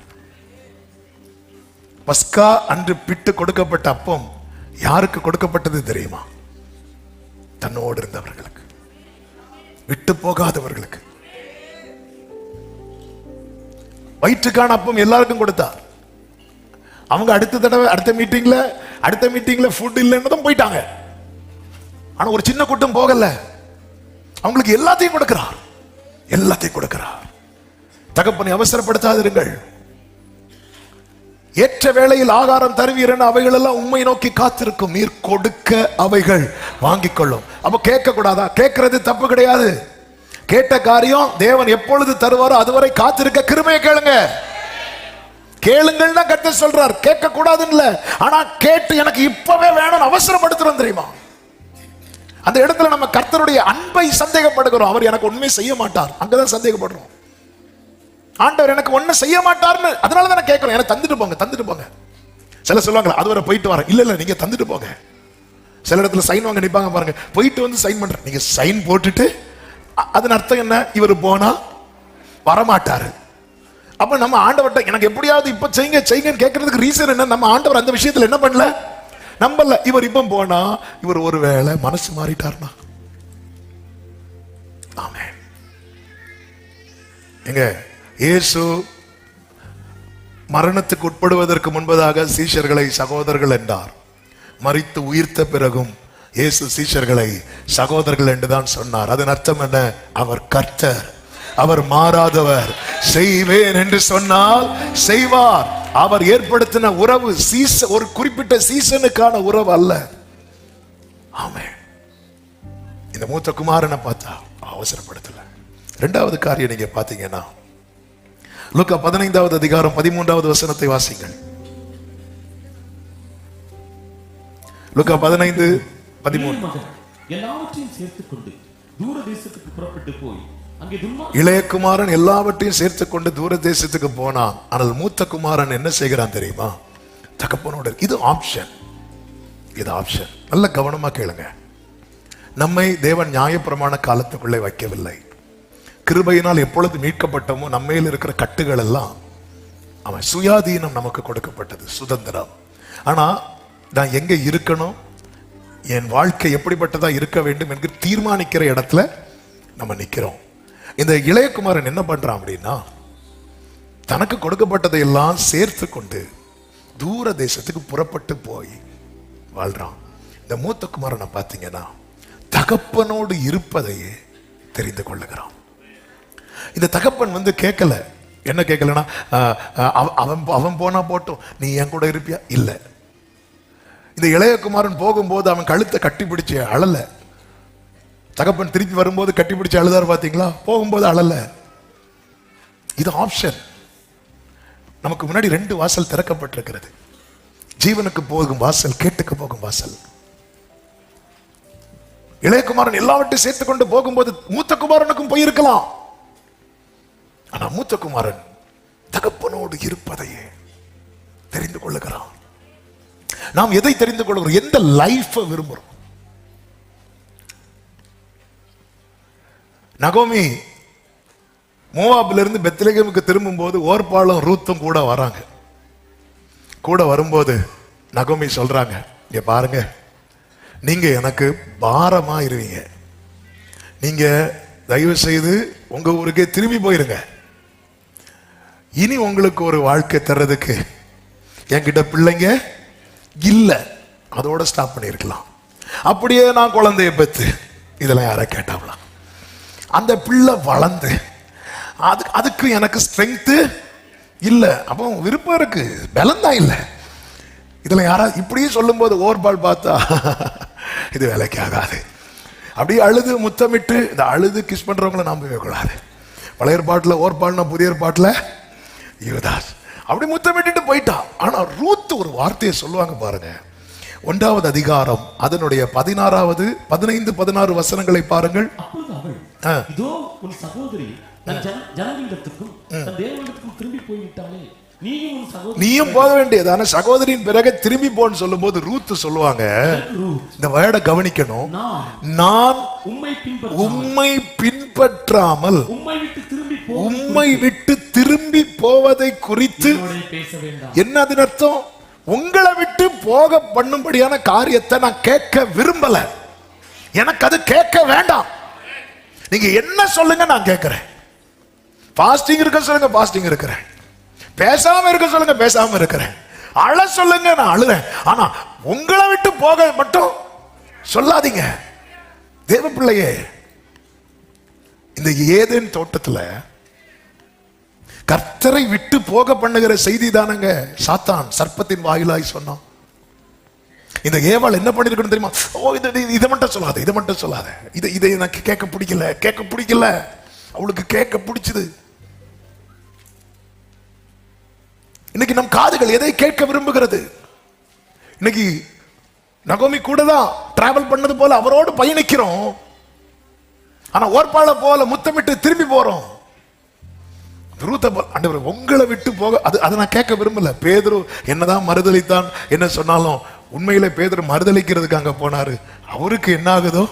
பஸ்கா அன்று பிட்டு கொடுக்கப்பட்ட அப்பம் யாருக்கு கொடுக்கப்பட்டது தெரியுமா? தன்னோடு இருந்தவர்களுக்கு, விட்டு போகாதவர்களுக்கு. வயிற்றுக்கான அப்பம் எல்லாருக்கும் கொடுத்தார். அவங்க அடுத்த மீட்டிங்ல ஃபுட் இல்லைன்னு போயிட்டாங்க. ஆனா ஒரு சின்ன கூட்டம் போகல, அவங்களுக்கு எல்லாத்தையும் கொடுக்கிறார். தகப்பனை அவசரப்படுத்தாதிருங்கள். ஏற்ற வேளையில் ஆகாரம் தருவீர் என அவைகள் எல்லாம் உம்மை நோக்கி காத்திருக்கும். நீர் கொடுக்க அவைகள் வாங்கிக் கொள்ளும். அப்ப கேட்க கூடாதா? கேட்கறது தப்பு கிடையாது. கேட்ட காரியம் தேவன் எப்பொழுது தருவாரோ அதுவரை காத்திருக்க கிருபையை கேளுங்கள் தான் கர்த்தர் சொல்றார். கேட்க கூடாதுன்னு. ஆனா கேட்டு எனக்கு இப்பவே வேணும் அவசரப்படுத்துறோம் தெரியுமா? அந்த இடத்துல நம்ம கர்த்தருடைய அன்பை சந்தேகப்படுகிறோம். அவர் எனக்கு உண்மை செய்ய மாட்டார், அங்கதான் சந்தேகப்படுறோம். ஆண்டவர் எனக்கு ஒண்ணு செய்ய மாட்டார்னு அதனாலதான் நான் கேட்கிறோம். எனக்கு தந்துட்டு போங்க. சில சொல்லுவாங்க அதுவரை போயிட்டு வரேன். இல்ல நீங்க தந்துட்டு போங்க. சில இடத்துல சைன் வாங்க நிப்பாங்க பாருங்க, போயிட்டு வந்து சைன் பண்ற. நீங்க சைன் போட்டுட்டு அதன் அர்த்தம் என்ன? இவர் போனா வரமாட்டாரு. அப்ப நம்ம ஆண்டவர்கிட்ட எனக்கு எப்படியாவது இப்ப செய்யுங்கன்னு கேட்கறதுக்கு ரீசன் என்ன? நம்ம ஆண்டவர் அந்த விஷயத்துல என்ன பண்ணல, நம்பல. இவர் இப்ப போனா இவர் ஒருவேளை மனசு மாறிட்டார்னா. ஆமென். எங்க இயேசு மரணத்துக்கு உட்படுவதற்கு முன்பதாக சீஷர்களை சகோதரர்கள் என்றார். மரித்து உயிர்த்த பிறகும் இயேசு சீஷர்களை சகோதரர்கள் என்றுதான் சொன்னார். அதன் அர்த்தம் என்ன? அவர் கர்த்தர், அவர் மாறாதவர். செய்வேன் என்று சொன்னால் செய்வார். அவர் ஏற்படுத்தின உறவு ஒரு குறிப்பிட்ட சீசனுக்கான உறவு அல்ல. ஆமென். இந்த மூத்த குமாரனை பார்த்தா அவசரப்படுத்தல. 2வது காரியம் நீங்க பாத்தீங்கன்னா லூக்கா 15வது அதிகாரம் 13வது வசனத்தை வாசிங்கள். லூக்கா 15:13. எல்லாவற்றையும் சேர்த்துக் கொண்டு தூர தேசத்துக்கு புறப்பட்டு போய் அங்கே இளைய குமாரன் எல்லாவற்றையும் சேர்த்து கொண்டு தூர தேசத்துக்கு போனான். ஆனால் மூத்த குமாரன் என்ன செய்கிறான் தெரியுமா? தகப்பனோட. இது ஆப்ஷன், இது ஆப்ஷன். நல்ல கவனமா கேளுங்க. நம்மை தேவன் நியாயப்பிரமாண காலத்துக்குள்ளே வைக்கவில்லை. கிருபையினால் எப்பொழுது மீட்கப்பட்டோமோ நம்மையில் இருக்கிற கட்டுகள் எல்லாம் அவன் சுயாதீனம் நமக்கு கொடுக்கப்பட்டது, சுதந்திரம். ஆனா நான் எங்க இருக்கணும், என் வாழ்க்கை எப்படிப்பட்டதா இருக்க வேண்டும் என்று தீர்மானிக்கிற இடத்துல நம்ம நிக்கிறோம். இந்த இளையகுமாரன் என்ன பண்றான் அப்படின்னா, தனக்கு கொடுக்கப்பட்டதை எல்லாம் சேர்த்து கொண்டு தூர தேசத்துக்கு புறப்பட்டு போய் வாழ்றான். இந்த மூத்த குமாரனை பார்த்தீங்கன்னா தகப்பனோடு இருப்பதையே தெரிந்து கொள்ளுகிறான். இந்த தகப்பன் கேட்கல. என்ன கேட்கலன்னா, அவன் போனா போட்டும், நீ என் கூட இருப்பியா? இல்ல. இந்த இளையகுமாரன் போகும்போது அவன் கழுத்தை கட்டி பிடிச்சு அழல. தகப்பன் திருப்பி வரும்போது கட்டி பிடிச்சு அழுதாரு பாத்தீங்களா? போகும்போது அழல. இது ஆப்ஷன். நமக்கு முன்னாடி 2 வாசல் திறக்கப்பட்டிருக்கிறது. ஜீவனுக்கு போகும் வாசல், கேட்டுக்கு போகும் வாசல். இளையகுமாரன் எல்லாவற்றையும் சேர்த்துக் கொண்டு போகும்போது மூத்த குமாரனுக்கும் போயிருக்கலாம். ஆனா மூத்த குமாரன் தகப்பனோடு இருப்பதையே தெரிந்து கொள்ளுகிறான். நாம் எதை தெரிந்து கொள்கிறோம்? எந்த லைஃப் விரும்புறோம்? நகோமி மோவாபில இருந்து பெத்லகேமுக்கு திரும்பும் போது ஓர்பாலும் ரூத்தும் கூட வராங்க. கூட வரும்போது நகோமி சொல்றாங்க, இங்க பாருங்க, நீங்க எனக்கு பாரமா இருவீங்க, நீங்க தயவு செய்து உங்க ஊருக்கே திரும்பி போயிருங்க. இனி உங்களுக்கு ஒரு வாழ்க்கை தர்றதுக்கு என்கிட்ட பிள்ளைங்க இல்ல. அதோட ஸ்டாப் பண்ணிருக்கலாம். அப்படியே நான் குழந்தைய பெத்து, இதெல்லாம் யாரை கேட்டாவலாம், அந்த பிள்ளை வளர்ந்து அதுக்கு எனக்கு ஸ்ட்ரென்த் இல்ல, அப்போ விருப்பம் இருக்கு, பலம் தான் இல்லை. இதுல யாராவது இப்படியே சொல்லும் போது ஓர்பால் பார்த்தா இது வேலைக்கு ஆகாது. அப்படியே அழுது முத்தமிட்டு, இந்த அழுது கிஸ் பண்றவங்கள நம்பவே கூடாது. பழைய ஏற்பாட்டில் ஓர்பால்னா, புதிய ஏற்பாட்டில் யூதாஸ். அப்படி முத்தமிட்டு போயிட்டான். ஆனா ரூத் ஒரு வார்த்தையை சொல்லுவாங்க பாருங்க. 1வது அதிகாரம் அதனுடைய 16வது 15 16 வசனங்களை பாருங்கள். அப்பொழுது அவள், இதோ உன் சகோதரி தன் ஜனங்களிடத்துக்கும் தன் தேவனிடத்துக்கும் திரும்பி போய்விட்டாளே, நீயும் போக வேண்டியது. ஆனா சகோதரியின் பிறகு திரும்பி போன்னு சொல்லும் போது ரூத் சொல்லுவாங்க, இந்த வேர்டை கவனிக்கணும், நான் உம்மை பின்பற்றாமல் உம்மை விட்டு திரும்பி போவதை குறித்து என்ன அதன் அர்த்தம்? உங்களை விட்டு போக பண்ணும்படியான காரியத்தை நான் கேட்க விரும்பல. எனக்கு அது கேட்க வேண்டாம். நீங்க என்ன சொல்லுங்க, நான் கேட்கிறேன். பாஸ்டிங் இருக்க சொல்லுங்க, பாஸ்டிங் இருக்கிறேன். பேசாம இருக்க சொல்லுங்க, பேசாம இருக்கிறேன். அழ சொல்லுங்க, நான் அழுறேன். ஆனா உங்களை விட்டு போக மட்டும் சொல்லாதீங்க. தேவ பிள்ளையே, இந்த ஏதேன் தோட்டத்துல கர்த்தரை விட்டு போக பண்ணுகிற செய்தி தானங்க சாத்தான் சர்ப்பத்தின் வாயிலாய் சொன்னான். இந்த ஏவாள் என்ன பண்ணிருக்கணும் தெரியுமா? ஓ, இதை மட்டும் சொல்லாத, இதை மட்டும் சொல்லாத, இதை எனக்கு கேட்க பிடிக்கல. அவளுக்கு கேட்க பிடிச்சது. இன்னைக்கு நம் காதுகள் எதை கேட்க விரும்புகிறது? இன்னைக்கு நகோமி கூட தான் டிராவல் பண்ணது போல அவரோடு பயணிக்கிறோம். ஆனா ஓர்பால போல முத்தமிட்டு திரும்பி போறோம். ஆண்டவர் உங்களை விட்டு போக அதை நான் கேட்க விரும்பல. பேதுரு என்னதான் மறுதளித்தான், என்ன சொன்னாலும் உண்மையிலே பேதுரு மறுதளிக்கிறதுக்கு அங்க போனாரு. அவருக்கு என்ன ஆகுதோ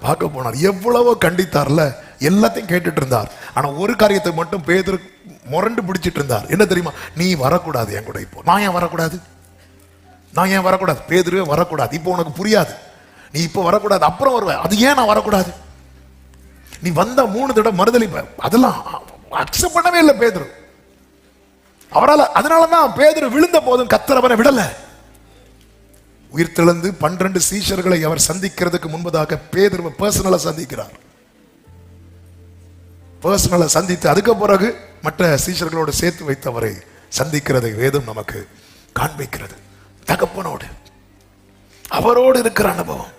பார்க்க போனார். எவ்வளவோ கண்டித்தார்ல, எல்லாத்தையும் கேட்டுட்டு இருந்தார். ஆனா ஒரு காரியத்தை மட்டும் பேதுரு முரண்டு பிடிச்சிட்டு இருந்தார். என்ன தெரியுமா? நீ வரக்கூடாது என் கூட. இப்போ நான் ஏன் வரக்கூடாது? பேதுருவே வரக்கூடாது. இப்போ உனக்கு புரியாது, நீ இப்போ வரக்கூடாது, அப்புறம் வருவேன். அது ஏன் நான் வரக்கூடாது? நீ வந்த 3 தடவை மறுதளிப்ப, அதெல்லாம் அக்செப்ட் பண்ணவே இல்லை பேதுரு. அவரால் அதனாலதான் பேதுரு விழுந்த போதும் கர்த்தர் அவனை விடல. உயிர்த்தெழுந்து 12 சீஷர்களை அவர் சந்திக்கிறதுக்கு முன்பதாக பேதுருவை பர்சனலா சந்திக்கிறார். பர்சனலா சந்தித்து அதுக்கு பிறகு மற்ற சீஷர்களோடு சேர்த்து வைத்தவரை சந்திக்கிறதை வேதம் நமக்கு காண்பிக்கிறது. தகப்பனோடு அவரோடு இருக்கிற அனுபவம்.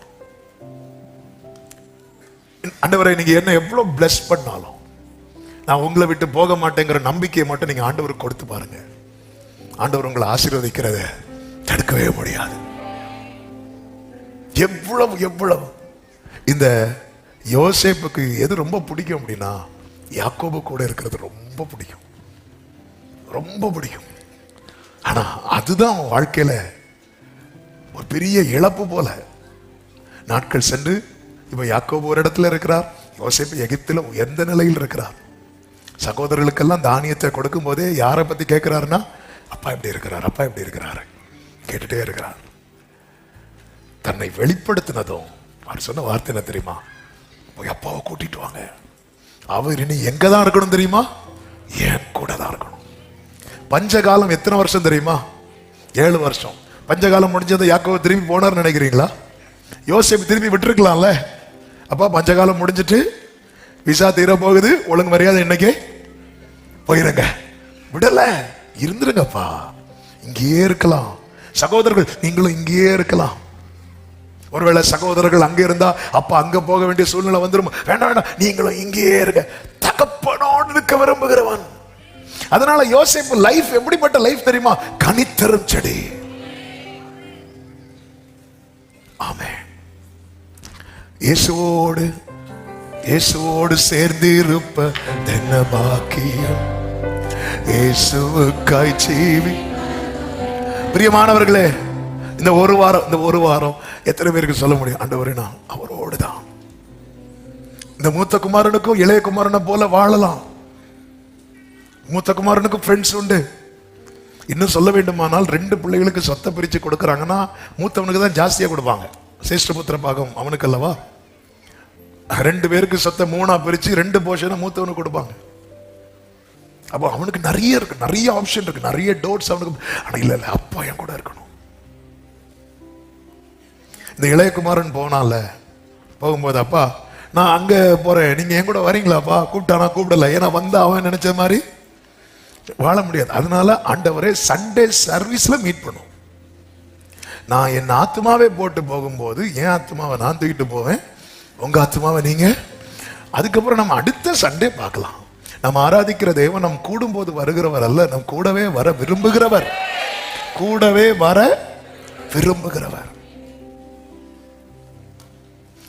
ஆண்டவரை நீங்க என்ன எவ்வளவு பிளஸ் பண்ணாலும் நான் உங்களை விட்டு போக மாட்டேங்கிற நம்பிக்கையை மட்டும் நீங்க ஆண்டவருக்கு கொடுத்து பாருங்க. ஆண்டவர் உங்களை ஆசீர்வதிக்கிறத தடுக்கவே முடியாது. எவ்வளவு இந்த யோசேப்புக்கு எது ரொம்ப பிடிக்கும் அப்படின்னா யாக்கோபு கூட இருக்கிறது ரொம்ப பிடிக்கும், ரொம்ப பிடிக்கும். ஆனா அதுதான் அவன் வாழ்க்கையில ஒரு பெரிய இழப்பு போல. நாட்கள் சென்று இப்ப யாக்கோபு ஒரு இடத்துல இருக்கிறார், யோசேப்பு எகிப்தில உயர்ந்த நிலையில் இருக்கிறார். சகோதரர்களுக்கெல்லாம் தானியத்தை கொடுக்கும் போதே யாரை பத்தி கேட்கிறாருன்னா, அப்பா எப்படி இருக்கிறார், அப்பா எப்படி இருக்கிறாரு கேட்டுட்டே இருக்கிறார். தன்னை வெளிப்படுத்தினதும் அவர் சொன்ன வார்த்தை என்ன தெரியுமா? போய் அப்பாவை கூட்டிட்டு வாங்க, அவர் இனி எங்க தான் இருக்கணும் தெரியுமா? என் கூட தான் இருக்கணும். பஞ்சகாலம் எத்தனை வருஷம் தெரியுமா? 7 வருஷம். பஞ்சகாலம் முடிஞ்சதை யாக்கோபு திரும்பி போனார் நினைக்கிறீங்களா? யோசேப்பு திரும்பி விட்டுருக்கலாம்ல. அப்பா பஞ்சகாலம் முடிஞ்சிட்டு விசா தீர போகுது, ஒழுங்கு மரியாதை இன்னைக்கே போயிருங்க, விடல, இருந்துருங்கப்பா, இங்கேயே இருக்கலாம். சகோதரர்கள் நீங்களும் இங்கேயே இருக்கலாம். ஒருவேளை சகோதரர்கள் அங்கே இருந்தா அப்பா அங்க போக வேண்டிய சூழ்நிலை வந்துடும். வேண்டாம் வேண்டாம், நீங்களும் இங்கேயே இருங்க. தகப்பனோடு இருக்க விரும்புகிறவன். அதனால யோசேப்பு லைஃப் எப்படிப்பட்ட லைஃப் தெரியுமா? கனித்தரும் செடி. ஆமென். இயேசுவோடு சேர்ந்து இருப்ப தென்ன பாக்கியம், இயேசுவுக்காய் ஜீவி. பிரியமானவர்களே, இந்த ஒரு வாரம் எத்தனை பேருக்கு சொல்ல முடியும், ஆண்டவரே நான் அவரோடு தான். இந்த மூத்த குமாரனுக்கும் இளைய குமாரனை போல வாழலாம். மூத்த குமாரனுக்கும் ஃப்ரெண்ட்ஸ் உண்டு. இன்னும் சொல்ல வேண்டுமானால் 2 பிள்ளைகளுக்கு சொத்தை பிரிச்சு கொடுக்கறாங்கன்னா மூத்தவனுக்கு தான் ஜாஸ்தியா கொடுப்பாங்க. சேஷ்டபுத்திர பாகம் அவனுக்கு அல்லவா? 2 பேருக்கு சொத்தை 3ஆ பிரிச்சு 2 போர்ஷனை மூத்தவனுக்கு கொடுப்பாங்க. அப்போ அவனுக்கு நிறைய இருக்கு, நிறைய ஆப்ஷன் இருக்கு, நிறைய டோர்ஸ் அவனுக்கு. ஆனா இல்ல அப்பா என் கூட இருக்கணும். இந்த இளையகுமாரன் போனால போகும்போது, அப்பா நான் அங்க போறேன், நீங்க என் கூட வரீங்களாப்பா? கூப்பிட்டானா? கூப்பிடல. ஏன்னா வந்து அவன் நினைச்ச மாதிரி வாழ முடியாது. அதனால ஆண்டவரே சண்டே சர்வீஸ்ல மீட் பண்ணும். நான் என் ஆத்மாவே போட்டு போகும்போது என் ஆத்மாவை நான் தூக்கிட்டு போவேன், உங்க ஆத்மாவை நீங்க. அதுக்கப்புறம் நம்ம அடுத்த சண்டே பார்க்கலாம். நம்ம ஆராதிக்கிற தேவன் நம் கூடும்போது வருகிறவர் அல்ல, நம் கூடவே வர விரும்புகிறவர். கூடவே வர விரும்புகிறவர்.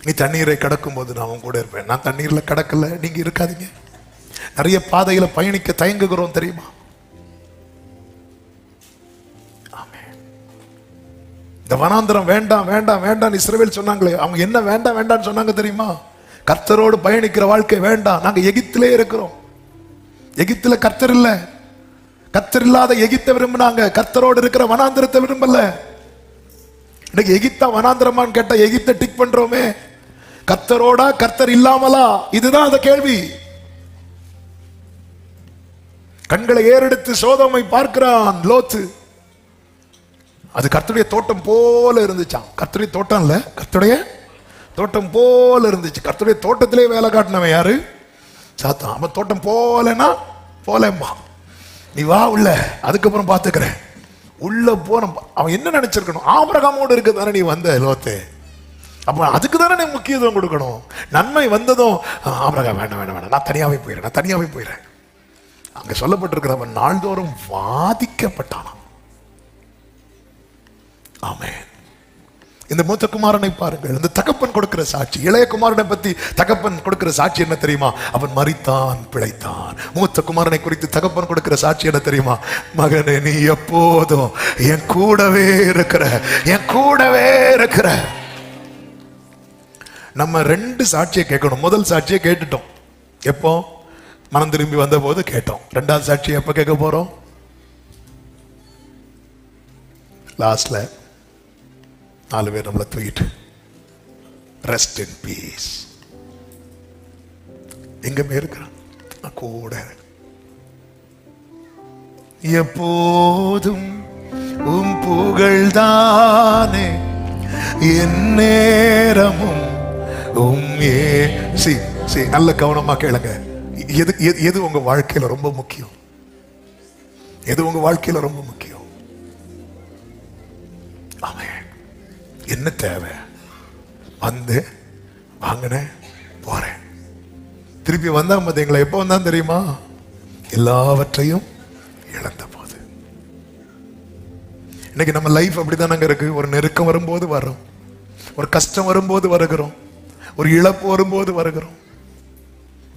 நீ தண்ணீரை கடக்கும் போது நான் உன் கூட இருப்பேன். நான் தண்ணீர்ல கடக்கல, நீங்க இருக்காதீங்க. நிறைய பாதையில பயணிக்க தயங்குகிறோம் தெரியுமா? இந்த வனாந்தரம் வேண்டாம் வேண்டாம் வேண்டாம் இஸ்ரவேல் சொன்னாங்களே, அவங்க என்ன வேண்டாம் வேண்டாம்னு சொன்னாங்க தெரியுமா? கர்த்தரோடு பயணிக்கிற வாழ்க்கை வேண்டாம், நாங்க எகிப்திலே இருக்கிறோம். எகிப்துல கர்த்தர் இல்ல, கர்த்தர் இல்லாத எகிப்தை விரும்பினாங்க, கர்த்தரோடு இருக்கிற வனாந்திரத்தை விரும்பல. இன்னைக்கு எகிப்தா வனாந்திரமான்னு கேட்டா எகிப்தை டிக் பண்றோமே. கர்த்தரோடா கர்த்தர் இல்லாமலா? இதுதான் அந்த கேள்வி. கண்களை ஏறெடுத்து சோதோமை பார்க்கிறான் லோத்து. அது கர்த்தருடைய தோட்டம் போல இருந்துச்சாம். கர்த்தருடைய தோட்டம் இல்ல, கர்த்தருடைய தோட்டம் போல இருந்துச்சு. கர்த்தருடைய தோட்டத்திலே வேலை காட்டினவன் யாரு? சாத்தான். அவன் தோட்டம் போலனா போலம்மா, நீ வா உள்ள, அதுக்கப்புறம் பாத்துக்கிறேன். உள்ள போன அவன் என்ன நினைச்சிருக்கணும்? ஆபிரகாமோடு இருக்க தானே நீ வந்த லோத்தே, அப்ப அதுக்கு தானே நீ முக்கியத்துவம் கொடுக்கணும். நன்மை வந்ததும் ஆபிரகாம் வேண்டாம் வேண்டாம் வேண்டாம், நான் தனியாவே போயிடுறேன், நான் தனியாவே போயிடுறேன். அங்க சொல்லப்பட்டிருக்கிறவன் நாள்தோறும் வாதிக்கப்பட்டானாம். ஆமென். இந்த மூத்த குமாரனை பாருங்கள், இந்த தகப்பன் கொடுக்கிற சாட்சி. இளைய குமாரனை பத்தி தகப்பன் கொடுக்கிற சாட்சி என்ன தெரியுமா? அவன் மரித்தான் பிழைத்தான். மூத்த குமாரனை குறித்து தகப்பன் கொடுக்கிற சாட்சி என்ன தெரியுமா? மகனே நீ எப்போதும் என் கூடவே இருக்கிற, என் கூடவே இருக்கிற. நம்ம 2 சாட்சியை கேட்கணும். முதல் சாட்சியை கேட்டுட்டோம், எப்போ மனம் திரும்பி வந்த போது கேட்டோம். 2வது சாட்சியை எப்ப கேட்க போறோம்? லாஸ்ட்ல 4 பேர் நம்மளை தூக்கிட்டு ரெஸ்ட் இன் பீஸ். எங்க இருக்கிறான் கூட எப்போதும் உம் புகழ்தானே என் நேரமும் உம் நல்ல கவனமா கேளுங்க. எது உங்க வாழ்க்கையில ரொம்ப முக்கியம்? எது உங்க வாழ்க்கையில ரொம்ப முக்கியம்? ஆமென். என்ன தேவை? வந்து வாங்கினேன் போறேன். திருப்பி வந்தா பார்த்தீங்களா? எப்போ வந்தான் தெரியுமா? எல்லாவற்றையும் இழந்த போது. இன்னைக்கு நம்ம லைஃப் அப்படித்தானங்க இருக்கு. ஒரு நெருக்கம் வரும்போது வர்றோம், ஒரு கஷ்டம் வரும்போது வருகிறோம், ஒரு இழப்பு வரும்போது வருகிறோம்.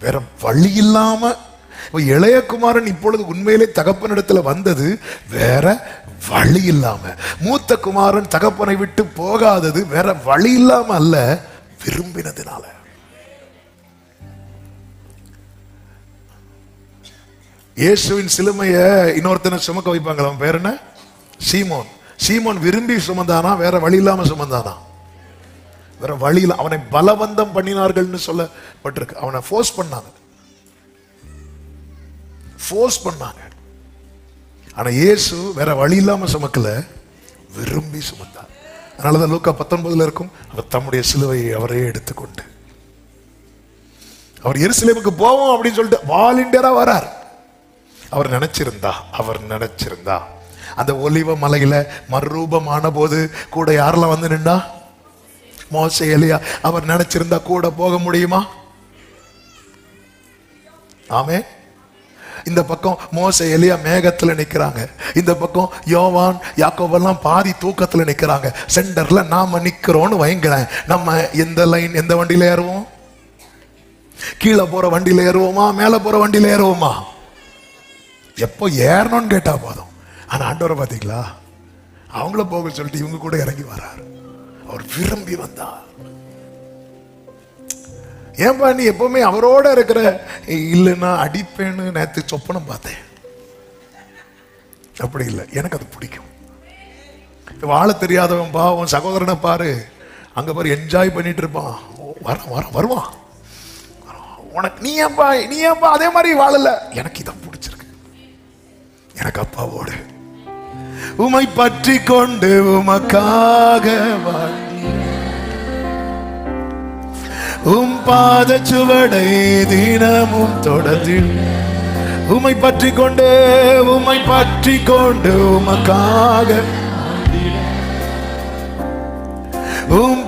வேற வழி இல்லாம இளையகுமாரன் இப்பொழுது உண்மையிலே தகப்பனிடத்துல வந்தது வேற வழி இல்லாம. மூத்த குமாரன் தகப்பனை விட்டு போகாதது வேற வழி இல்லாம அல்ல, விரும்பினதுனால. இயேசுவின் சிலுமைய இன்னொருத்தனை சுமக்க வைப்பாங்களா, அவன் பேர் என்ன? சீமோன். சீமோன் விரும்பி சுமந்தானா, வேற வழி இல்லாம சுமந்தானா? வேற வழியில். அவனை பலவந்தம் பண்ணினார்கள்னு சொல்லப்பட்டிருக்கு. அவனை ஃபோர்ஸ் பண்ணாங்க. ஆனா இயேசு வேற வழி இல்லாம சுமக்கல, விரும்பி சுமந்தார். அதனாலதான் லூக்கா 19 இருக்கும், அவர் தம்முடைய சிலுவையை அவரே எடுத்துக்கொண்டு அவர் எருசலேமுக்கு போவோம் அப்படின்னு சொல்லிட்டு வாலண்டியரா வரார். அவர் நினைச்சிருந்தா அந்த ஒலிவ மலையில மறுரூபமான போது கூட யாரெல்லாம் வந்து நின்னா? மோசே, எலியா. அவர் நினைச்சிருந்தா கூட போக முடியுமா? ஆமே. இந்த பக்கம் மோசே, எலியா மேகத்துல நிக்கிறாங்க, இந்த பக்கம் யோவான், யாக்கோபெல்லாம் பாதி தூக்கத்துல நிக்கிறாங்க, சென்டர்ல நாம நிக்கிறோம்னு வைங்களேன். நம்ம எந்த வண்டியில ஏறுவோம்? கீழே போற வண்டியில ஏறுவோமா, மேல போற வண்டியில ஏறுவோமா? எப்போ ஏறணும்னு கேட்டா போதும். ஆனா ஆண்டவரை பாத்தீங்களா, அவங்கள போக சொல்லிட்டு இவங்க கூட இறங்கி வராரு. அவர் விரும்பி வந்தார். ஏன்பா நீ எப்பவுமே அவரோட இருக்கிற? இல்லைன்னா அடிப்பேன்னு நேத்து சொப்பனம் பார்த்தேன். அப்படி இல்லை, எனக்கு அது பிடிக்கும். வாழ தெரியாதவன் பா, உன் சகோதரனை பாரு, அங்க பாரு என்ஜாய் பண்ணிட்டு இருப்பான், வருவான். உனக்கு நீ ஏன்பா அதே மாதிரி வாழல? எனக்கு இதான் பிடிச்சிருக்கு. எனக்கு அப்பாவோடு உமை பற்றி கொண்டு உமக்காக பாத சுவடை தினமும் தொடர்ந்தில். உமை பற்றி கொண்டு உமக்காக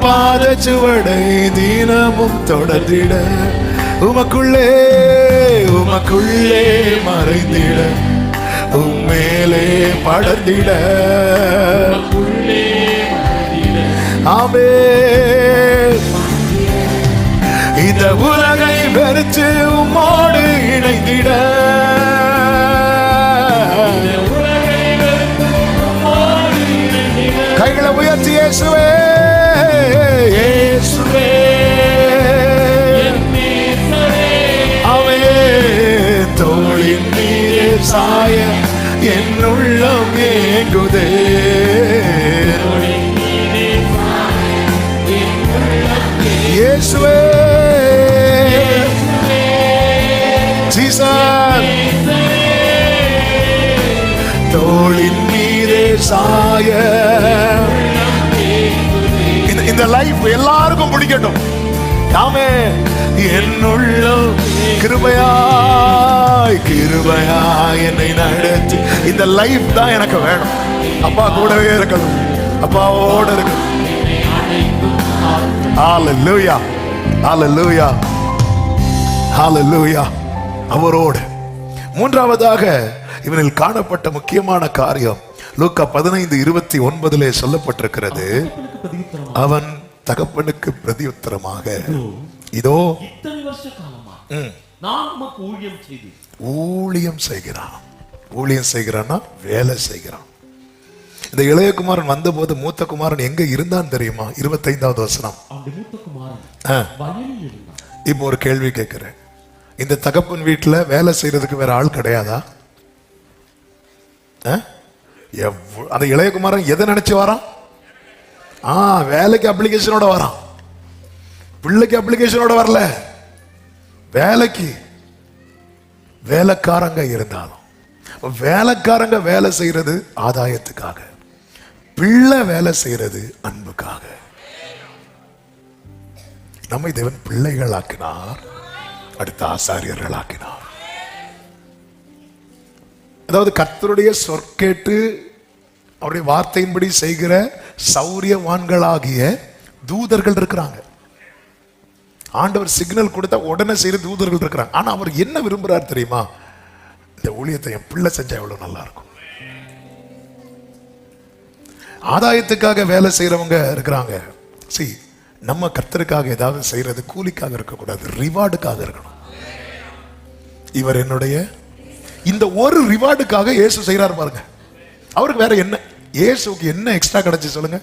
பாத சுவடை தினமும் தொடர்ந்திட. உமக்குள்ளே மறைந்திட, உம்மேலே படர்ந்திட. ஆமென். இந்த உலகை வெறுத்து உம்மோடு இணைந்திட. கைகளை உயர்த்தி இயேசுவே, இயேசுவே, அவன் தோளின் மீது சாய என் உள்ளம் ஏங்குதே. இயேசுவே, தோளின் மீதே சாய. இந்த லைஃப் எல்லாருக்கும் பிடிக்கட்டும். ஆமென். என்னுள்ளம் கிருபையாய் என்னை நடத்தி. இந்த லைஃப் தான் எனக்கு வேணும். அப்பா கூடவே இருக்கணும், அப்பாவோட இருக்கணும். ஹalleluya, ஹalleluya, ஹalleluya. அவரோடு. மூன்றாவதாக இவனில் காணப்பட்ட முக்கியமான காரியம் லூக்கா 15:29 சொல்லப்பட்டிருக்கிறது. அவன் தகப்பனுக்கு பிரதியுத்தரமாக, இதோ இத்தனை வருஷ காலமா நான் உமக்கு ஊழியம் செய்கிறான். ஊழியம் செய்கிறான்னா வேலை செய்கிறான். இந்த இளையகுமாரன் வந்த போது மூத்த குமாரன் எங்க இருந்தான் தெரியுமா? 25வது வசனம். இப்போ ஒரு கேள்வி கேட்கிறேன், இந்த தகப்பன் வீட்டுல வேலை செய்யறதுக்கு வேற ஆள் கிடையாதா? அந்த இளையகுமாரன் எதை நினைச்சு வரான்? வேலைக்கு அப்ளிகேஷனோட வரான். பிள்ளைக்கு அப்ளிகேஷனோட வரல, வேலைக்கு. வேலைக்காரங்க இருந்தாலும் வேலைக்காரங்க வேலை செய்யறது ஆதாயத்துக்காக, பிள்ளை வேலை செய்யறது அன்புக்காக. நம்மை தேவன் பிள்ளைகள் ஆக்கினார், அடுத்த ஆசாரியர்கள் ஆக்கினார். அதாவது கர்த்தருடைய சொற்கேட்டு அவருடைய வார்த்தையின்படி செய்கிற சௌரியவான்களாகிய தூதர்கள் இருக்கிறாங்க. ஆண்டவர் சிக்னல் கொடுத்தா உடனே செய்யற தூதர்கள் இருக்கிறாங்க. ஆனா அவர் என்ன விரும்புறார் தெரியுமா? இந்த ஊழியத்தை என் பிள்ளை செஞ்சா எவ்வளவு நல்லா இருக்கும். ஆதாயத்துக்காக வேலை செய்யறவங்க இருக்கிறாங்க. நம்ம கர்த்தருக்காக ஏதாவது செய்யறது கூலிக்காக இருக்கக்கூடாது, ரிவார்டுக்காக இருக்கணும். இவர் என்னுடைய இந்த ஒரு ரிவார்டுக்காக இயேசு செய்யறாரு பாருங்க. அவருக்கு வேற என்ன, இயேசுக்கு என்ன எக்ஸ்ட்ரா கிடைச்சு சொல்லுங்க?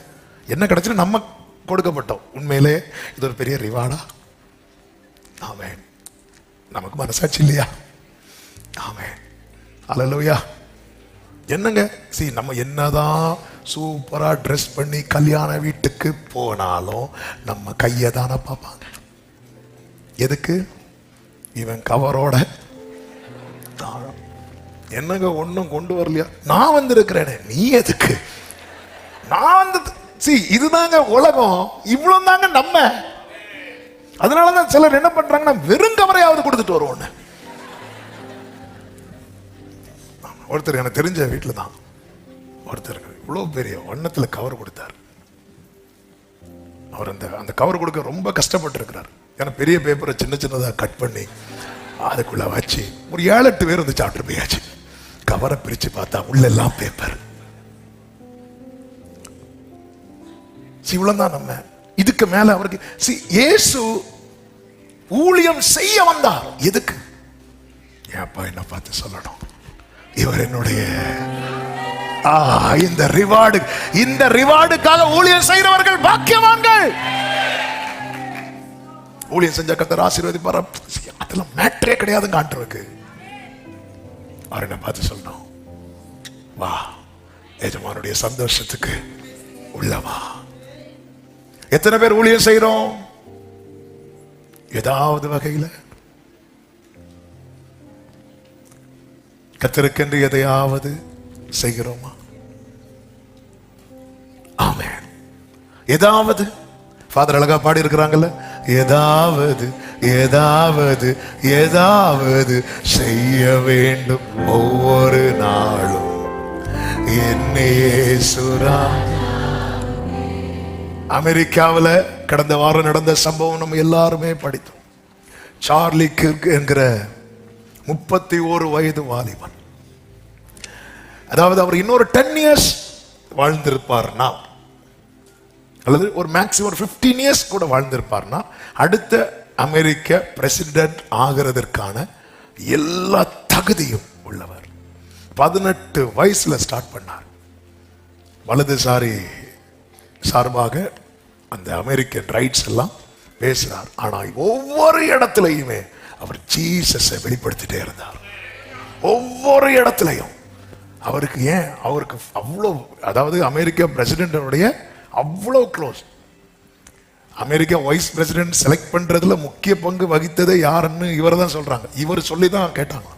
என்ன கிடைச்சுன்னு நம்ம கொடுக்கப்பட்டோம். உண்மையிலே இது ஒரு பெரிய ரிவார்டா? ஆமென். நமக்கு மனசாட்சி இல்லையா? ஆமென். அல்லேலூயா. என்னங்க நம்ம என்னதான் சூப்பரா ட்ரெஸ் பண்ணி கல்யாண வீட்டுக்கு போனாலும் நம்ம கையை தானே பார்ப்பாங்க. எதுக்கு? இவன் கவரோட என்னங்க ஒன்னும் கொண்டு வரலையா? நான் வந்திருக்கிறேனே, நீ எதுக்கு? நான் வந்து இதுதாங்க உலகம், இவ்வளவு தாங்க நம்ம. அதனாலதான் சிலர் என்ன பண்றாங்கன்னா வெறும் கவரையாவது கொடுத்துட்டு வருவோம். ஒருத்தர் எனக்கு தெரிஞ்ச வீட்டுல தான் ஒருத்தர் இவ்வளவு பெரிய வண்ணத்துல கவர் கொடுத்தார். அவர் அந்த கவர் கொடுக்க ரொம்ப கஷ்டப்பட்டு இருக்கிறார். ஏன்னா பெரிய பேப்பரை சின்ன சின்னதா கட் பண்ணி அதுக்குள்ள வச்சு ஒரு 7-8 பேர் வந்து சாப்பிட்டு போயாச்சு. கவரை பிரிச்சு பார்த்தா உள்ள எல்லாம் பேப்பர். இவ்வளவுதான் நம்ம. இதுக்கு மேல அவருக்கு இயேசு ஊழியம் செய்ய வந்தார். எதுக்கு? ஏப்பா என்ன பார்த்து சொல்லணும், இவர் என்னுடைய இந்த ரிவார்டுக்காக ஊழியம் செய்கிறவர்கள் பாக்கியவான்கள். ஊழியம் செஞ்ச கர்த்தர் ஆசீர்வதிப்பார். அதெல்லாம் மேட்டரே கிடையாதுங்க ஆண்டவருக்கு. அவர் என்ன பார்த்து சொல்லணும், வா எஜமானுடைய சந்தோஷத்துக்கு உள்ளவா. எத்தனை பேர் ஊழியம் செய்யறோம்? ஏதாவது வகையில் கர்த்தருக்கென்று எதையாவது செய்கிறோமா? ஆமென். ஏதாவது ஃபாதர் அழகா பாடி இருக்கிறாங்கல்ல, ஏதாவது ஏதாவது ஏதாவது செய்ய வேண்டும் ஒவ்வொரு நாளும் என்னையே சுரா. அமெரிக்காவில் கடந்த வாரம் நடந்த சம்பவம் நம்ம எல்லாருமே படித்தோம். சார்லி கிர்க் என்கிற 31 வயது வாலிபன், அதாவது அவர் இன்னொரு 10 இயர்ஸ் வாழ்ந்திருப்பார்னா, அல்லது ஒரு மேக்சிமம் 15 இயர்ஸ் கூட வாழ்ந்திருப்பார்னா, அடுத்த அமெரிக்க பிரசிடென்ட் ஆகிறதற்கான எல்லா தகுதியும் உள்ளவர். 18 வயசுல ஸ்டார்ட் பண்ணார். வலதுசாரி சார்பாக அந்த அமெரிக்கன் ரைட்ஸ் எல்லாம் பேசினார். ஆனால் ஒவ்வொரு இடத்துலையுமே அவர் ஜீசஸை வெளிப்படுத்திட்டே இருந்தார். ஒவ்வொரு இடத்துலையும் அவருக்கு அவருக்கு அவ்வளோ, அதாவது அமெரிக்க பிரசிடென்டோடைய அவ்வளோ close. America vice president select பண்றதுல முக்கிய பங்கு வகித்ததே யாருன்னு இவர் தான் சொல்றாங்க. இவர் சொல்லி தான் கேட்டாங்க.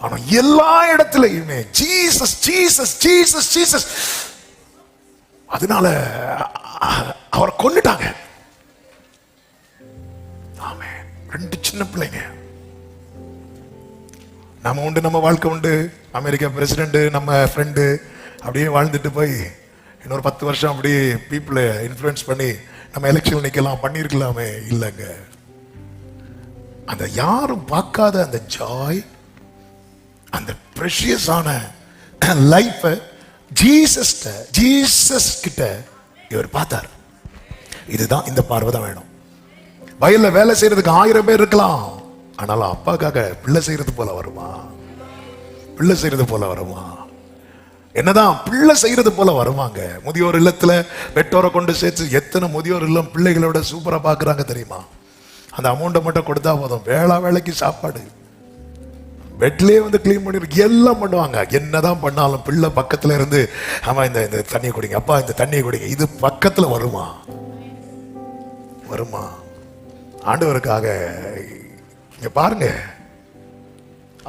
ஆனா எல்லா இடத்துலையுமே ஜீசஸ் ஜீசஸ் ஜீசஸ் ஜீசஸ். அதனால அவரை கொன்னுட்டாங்க. ஆமே. 2 சின்ன பிள்ளைங்க. நம்ம உண்டு, நம்ம வாழ்க்கை உண்டு, அமெரிக்கா பிரசிடென்ட் நம்ம ஃப்ரெண்டு, அப்படியே வாழ்ந்துட்டு போய் இன்னொரு 10 வருஷம் அப்படியே பீப்புளை இன்ஃப்ளூயன்ஸ் பண்ணி நம்ம எலெக்ஷன் நிக்கலாம், பண்ணிருக்கலாமே. இல்லைங்க, அந்த யாரும் பார்க்காத அந்த ஜாய், அந்த ப்ரெஷியஸான லைஃப் ஜீசஸ் கிட்ட இவர் பார்த்தார். இதுதான், இந்த பார்வை தான் வேணும். வயல்ல வேலை செய்யறதுக்கு 1000 பேர் இருக்கலாம், ஆனாலும் அப்பாக்காக பிள்ளை செய்யறது போல வருமா? பிள்ளை செய்யறது போல வருமா? என்னதான் பிள்ளை செய்யறது போல வருவாங்க. முதியோர் இல்லத்துல பெற்றோரை கொண்டு சேர்த்து எத்தனை முதியோர் இல்லம் பிள்ளைகளோட சூப்பரா பாக்குறாங்க தெரியுமா? அந்த அமௌண்ட்டை மட்டும் கொடுத்தா போதும், வேளைக்கு சாப்பாடு, பெட்லயே வந்து கிளீன் பண்ணி எல்லாம் பண்ணுவாங்க. என்னதான் பண்ணாலும் பிள்ளை பக்கத்துல இருந்து, ஆமா இந்த தண்ணியை குடிங்க, அப்பா இந்த தண்ணியை குடிங்க, இது பக்கத்துல வருமா? வருமா? ஆண்டவருக்காக இங்க பாருங்க,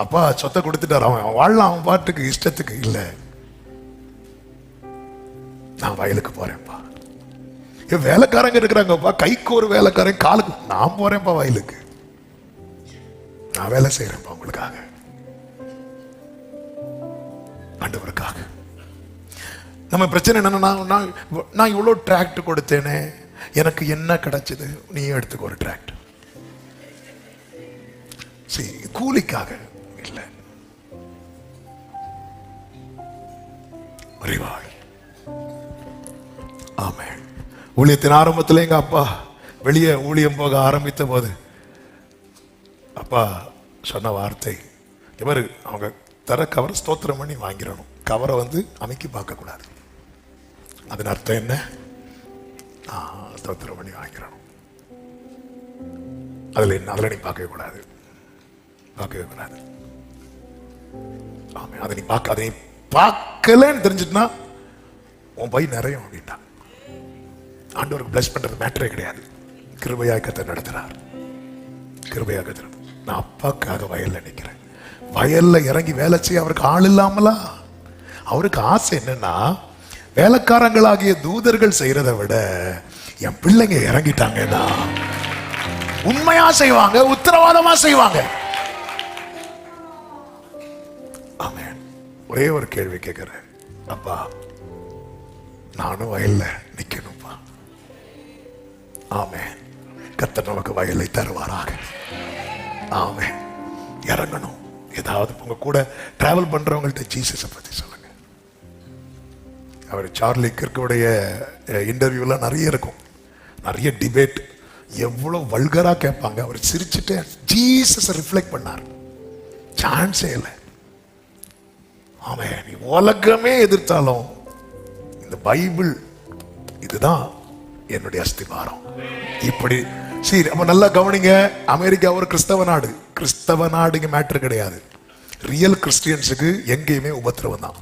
அப்பா சொத்தை கொடுத்துட்டார், அவன் வாழலாம் அவன் பாட்டுக்கு இஷ்டத்துக்கு. இல்ல, நான் வயலுக்கு போறேன்ப்பா. வேலைக்காரங்க இருக்கிறாங்கப்பா, கைக்கு ஒரு வேலைக்காரன், காலுக்கு நான் போறேன்ப்பா வயலுக்கு, நான் வேலை செய்யறேன்ப்பா உங்களுக்காக, ஆண்டவருக்காக. நம்ம பிரச்சனை என்னன்னா, நான் இவ்வளவு டிராக்ட் கொடுத்தேனே, எனக்கு என்ன கிடைச்சது? நீ எடுத்துக்க ஒரு டிராக்ட். கூலிக்காக இல்ல, ரிவார்ட். ஆமென். ஊழியத்தின் ஆரம்பத்தில் எங்க அப்பா வெளியே ஊழியம் போக ஆரம்பித்த போது அப்பா சொன்ன வார்த்தை, இவர் அவங்க தர கவரை ஸ்தோத்திரம் பண்ணி வாங்கிடணும், கவரை அமைக்கி பார்க்க கூடாது. அதன் அர்த்தம் என்ன? ஸ்தோத்திரம் பண்ணி வாங்கிடணும், அதுல நீ பார்க்கவே கூடாது. ஆமா, அதை நீ பார்க்கலன்னு தெரிஞ்சிட்டுனா உன் பை நிறையும் அப்படின்ட்டா. ஆண்டவருக்கு பிளஸ் பண்றது மேட்டரே கிடையாது. கிருபையாக கர்த்தர் நடத்துறார். நான் அப்பாக்காக வயல்ல நிக்கிறேன். வயல்ல இறங்கி வேலை செய்ய அவருக்கு ஆள் இல்லாமலா? அவருக்கு ஆசை என்னன்னா, வேலைக்காரங்களாகிய தூதர்கள் செய்யறதை விட என் பிள்ளைங்க இறங்கிட்டாங்கன்னா உண்மையா செய்வாங்க, உத்தரவாதமா செய்வாங்க. ஆமென். ஒரே ஒரு கேள்வி கேட்கிறேன், அப்பா நானும் வயல்ல நிக்கணும்பா. ஆமென். கர்த்தர் நமக்கு வயலை தருவாராக. ஆமென். இறங்கணும். ஏதாவது உங்க கூட டிராவல் பண்றவங்கள்ட்ட ஜீசஸை பத்தி சொல்லுங்க. அவர் சார்லி கிர்க்குடைய இன்டர்வியூலாம் நிறைய இருக்கும், நிறைய டிபேட், எவ்வளவு வல்கரா கேட்பாங்க. அவர் சிரிச்சுட்டு ஜீசஸை ரிஃப்ளெக்ட் பண்ணார். சான்ஸே இல்லை. ஆமென். நீ உலகமே எதிர்த்தாலும் இந்த பைபிள் இதுதான் என்னுடைய அஸ்திவாரம். இப்படி சரி, அப்ப நல்லா கவனிங்க. அமெரிக்கா ஒரு கிறிஸ்தவ நாடு. கிறிஸ்தவ நாடுங்க மேட்டர் கிடையாது. ரியல் கிறிஸ்டியன்ஸுக்கு எங்கேயுமே உபத்திரவம் தான்.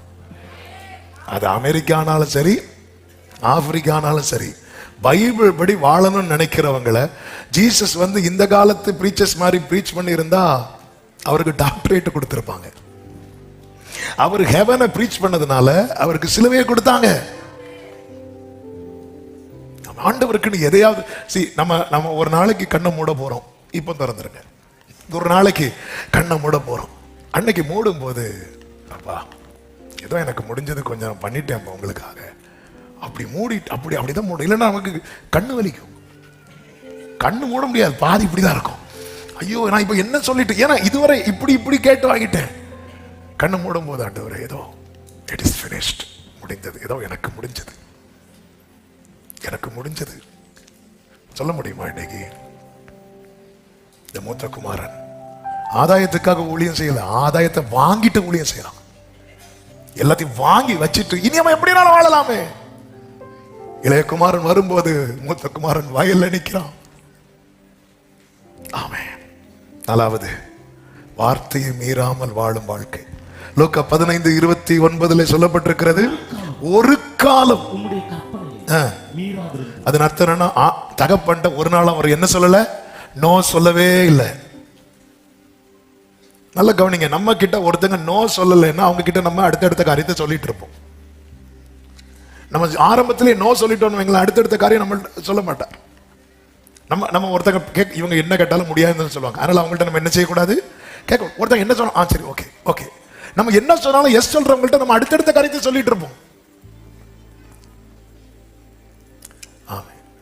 அது அமெரிக்கானாலும் சரி, ஆப்பிரிக்கானாலும் சரி, பைபிள் படி வாழணும்னு நினைக்கிறவங்களை ஜீசஸ் இந்த காலத்து பிரீச்சர்ஸ் மாதிரி பிரீச் பண்ணி இருந்தா அவருக்கு டாக்டரேட் கொடுத்திருப்பாங்க. அவர் ஹெவனை பிரீச் பண்ணதுனால அவருக்கு சிலுவையை கொடுத்தாங்க. ஆண்டவருக்கு எதையாவது நம்ம ஒரு நாளைக்கு கண்ணை மூட போறோம். இப்போ திறந்துருங்க. ஒரு நாளைக்கு கண்ணை மூட போறோம். அன்னைக்கு மூடும் போது, அப்பா ஏதோ எனக்கு முடிஞ்சது கொஞ்சம் பண்ணிட்டேன் உங்களுக்காக, அப்படி மூடி அப்படிதான் மூடும். இல்லைன்னா நமக்கு கண்ணு வலிக்கும். கண்ணு மூட முடியாது, பாதி இப்படிதான் இருக்கும். ஐயோ நான் இப்ப என்ன சொல்லிட்டு, ஏன்னா இதுவரை இப்படி கேட்டு வாங்கிட்டேன். கண்ணு மூடும் போது ஆண்டவரே ஏதோ இட் இஸ் ஃபினிஷ்ட், முடிந்தது, ஏதோ எனக்கு முடிஞ்சது சொல்ல முடியுமா? இன்னைக்கு இந்த மூத்த குமாரன் ஆதாயத்துக்காக ஊழியம் செய்யல, ஆதாயத்தை வாங்கிட்டு ஊழியம் செய்யலாம். எல்லாத்தையும் வாங்கி வச்சிட்டு இனி அவன் எப்படினாலும் வாழலாமே. இளைய குமாரன் வரும்போது மூத்த குமாரன் வயல்ல நிற்கிறான். ஆமென். 4வது, வார்த்தையை மீறாமல் வாழும் வாழ்க்கை. லூக்கா 15:29 சொல்லப்பட்டிருக்கிறது, ஒரு காலம் அதன் அர்த்தம் என்னன்னா, தகப்பன்ட்ட ஒரு நாள் அவர் என்ன சொல்லல, நோ சொல்லவே இல்லை. நல்ல கவனிங்க. நம்ம கிட்ட ஒருத்தங்க நோ சொல்லலைன்னா அவங்க கிட்ட நம்ம அடுத்தடுத்த காரியத்தை சொல்லிட்டு இருப்போம். நம்ம ஆரம்பத்திலே நோ சொல்லிட்டோம், அடுத்தடுத்த காரியம் நம்ம சொல்ல மாட்டார். நம்ம ஒருத்தங்க இவங்க என்ன கேட்டாலும் முடியாதுன்னு சொல்லுவாங்க. அதனால அவங்கள்ட்ட நம்ம என்ன செய்யக்கூடாது, கேட்க. ஒருத்தங்க என்ன சொன்னா சரி ஓகே நம்ம என்ன சொன்னாலும் எஸ் சொல்றவங்கள்ட்ட நம்ம அடுத்தடுத்த காரியத்தை சொல்லிட்டு இருப்போம்.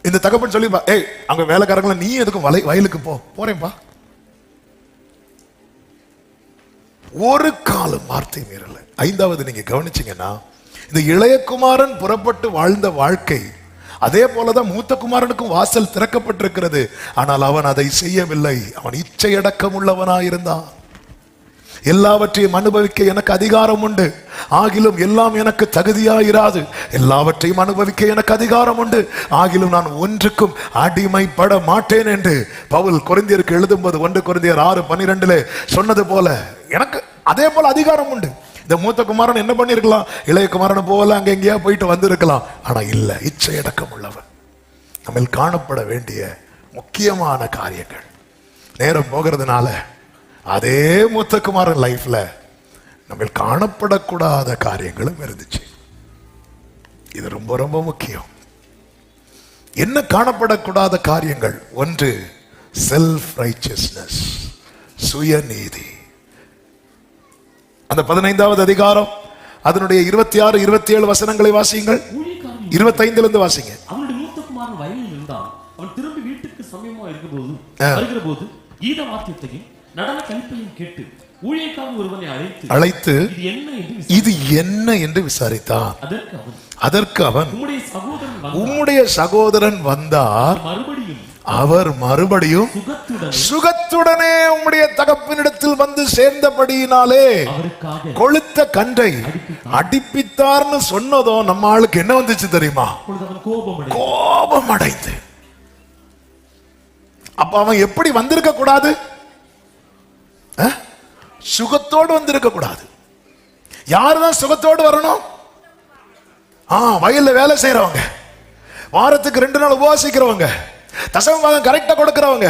இந்த தகப்பன் சொல்லி, ஏய் அங்க வேலைக்காரங்கள நீ எதுக்கும் வயலுக்கு போறேன்பா. ஒரு காலம் வார்த்தை மீறல. 5வது, நீங்க கவனிச்சீங்கன்னா, இந்த இளையகுமாரன் புறப்பட்டு வாழ்ந்த வாழ்க்கை அதே போலதான் மூத்த குமாரனுக்கும் வாசல் திறக்கப்பட்டிருக்கிறது. ஆனால் அவன் அதை செய்யவில்லை. அவன் இச்சையடக்கம் உள்ளவனாயிருந்தான். எல்லாவற்றையும் அனுபவிக்க எனக்கு அதிகாரம் உண்டு, ஆகிலும் எல்லாம் எனக்கு தகுதியாயிராது. எல்லாவற்றையும் அனுபவிக்க எனக்கு அதிகாரம் உண்டு, ஆகிலும் நான் ஒன்றுக்கும் அடிமைப்பட மாட்டேன் என்று பவுல் கொரிந்தியருக்கு எழுதும்போது 1 கொரிந்தியர் 6:12 சொன்னது போல எனக்கு அதே போல அதிகாரம் உண்டு. இந்த மூத்த குமாரன் என்ன பண்ணிருக்கலாம், இளைய குமாரனை போல அங்க எங்கேயா போயிட்டு வந்திருக்கலாம். ஆனா இல்ல, இச்சையடக்கம் உள்ளவன். நம்ம காணப்பட வேண்டிய முக்கியமான காரியங்கள். நேரம் போகிறதுனால அதே மூத்த குமாரன் லைஃப்ல நம்ம காணப்படக்கூடாத காரியங்களும் இருந்துச்சு. இது ரொம்ப ரொம்ப முக்கியம். என்ன காணப்படக்கூடாத காரியங்கள்? 1, செல்ஃப் ரைச்சியஸ்னஸ், சுயநீதி. அந்த 15வது அதிகாரம் அதனுடைய 26, 27 வசனங்களை வாசியுங்கள். 25 இருந்து வாசிங்க. அவனுடைய மூத்த குமாரன் வயலில் இருந்தான். அவன் திரும்பி வீட்டுக்கு சமயமா வருகிற போது கீத வாத்தியத்தையும் நடன கழிப்பையும் கேட்டு ஊழியக்காரன் ஒருவனை அழைத்து இது இது என்ன என்று என்ன என்று விசாரித்தான். அதற்கு அவன் உம்முடைய சகோதரன் வந்தார், அவர் மறுபடியும் சுகத்துடனே உம்முடைய தகப்பனிடத்தில் வந்து சேர்ந்தபடியினாலே கொளுத்த கன்றை அடிப்பித்தார்னு சொன்னதோ நம்ம ஆளுக்கு என்ன வந்துச்சு தெரியுமா? கோபம் அடைந்து. அப்ப அவன் எப்படி வந்திருக்க கூடாது? சுகத்தோடு வந்திருக்க கூடாது. யாருதான் சுகத்தோடு வரணும்? வயல்ல வேலை செய்யறவங்க, வாரத்துக்கு 2 நாள் உபவாசிக்கிறவங்க, தசமபாகம் கரெக்டா கொடுக்கிறவங்க,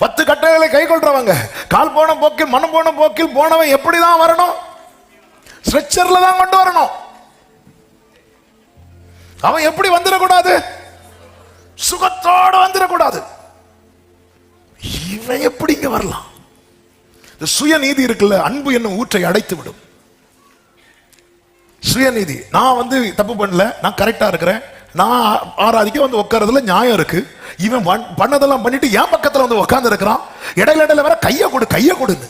10 கட்டளைகளை கை கொள்றவங்க, கால் போன போக்கில் மனம் போன போக்கில் போனவன் எப்படிதான் வரணும்? ஸ்ட்ரெச்சர்ல தான் கொண்டு வரணும். அவன் எப்படி வந்துடக்கூடாது? சுகத்தோடு வந்துடக்கூடாது. இவன் எப்படி இங்க வரலாம்? சுயநீதி இருக்குல்ல, அன்பு என்னும் ஊற்றை அடைத்து விடும். சுயநீதி, நான் வந்து தப்பு பண்ணல, நான் கரெக்டா இருக்கிறேன், நான் ஆராதிக்க வந்து உட்கார்றதுல நியாயம் இருக்கு, இவன் பண்ணதெல்லாம் பண்ணிட்டு என் பக்கத்துல வந்து உட்கார்ந்து இருக்கிறான், இடையில வேற கைய கொடுன்னு.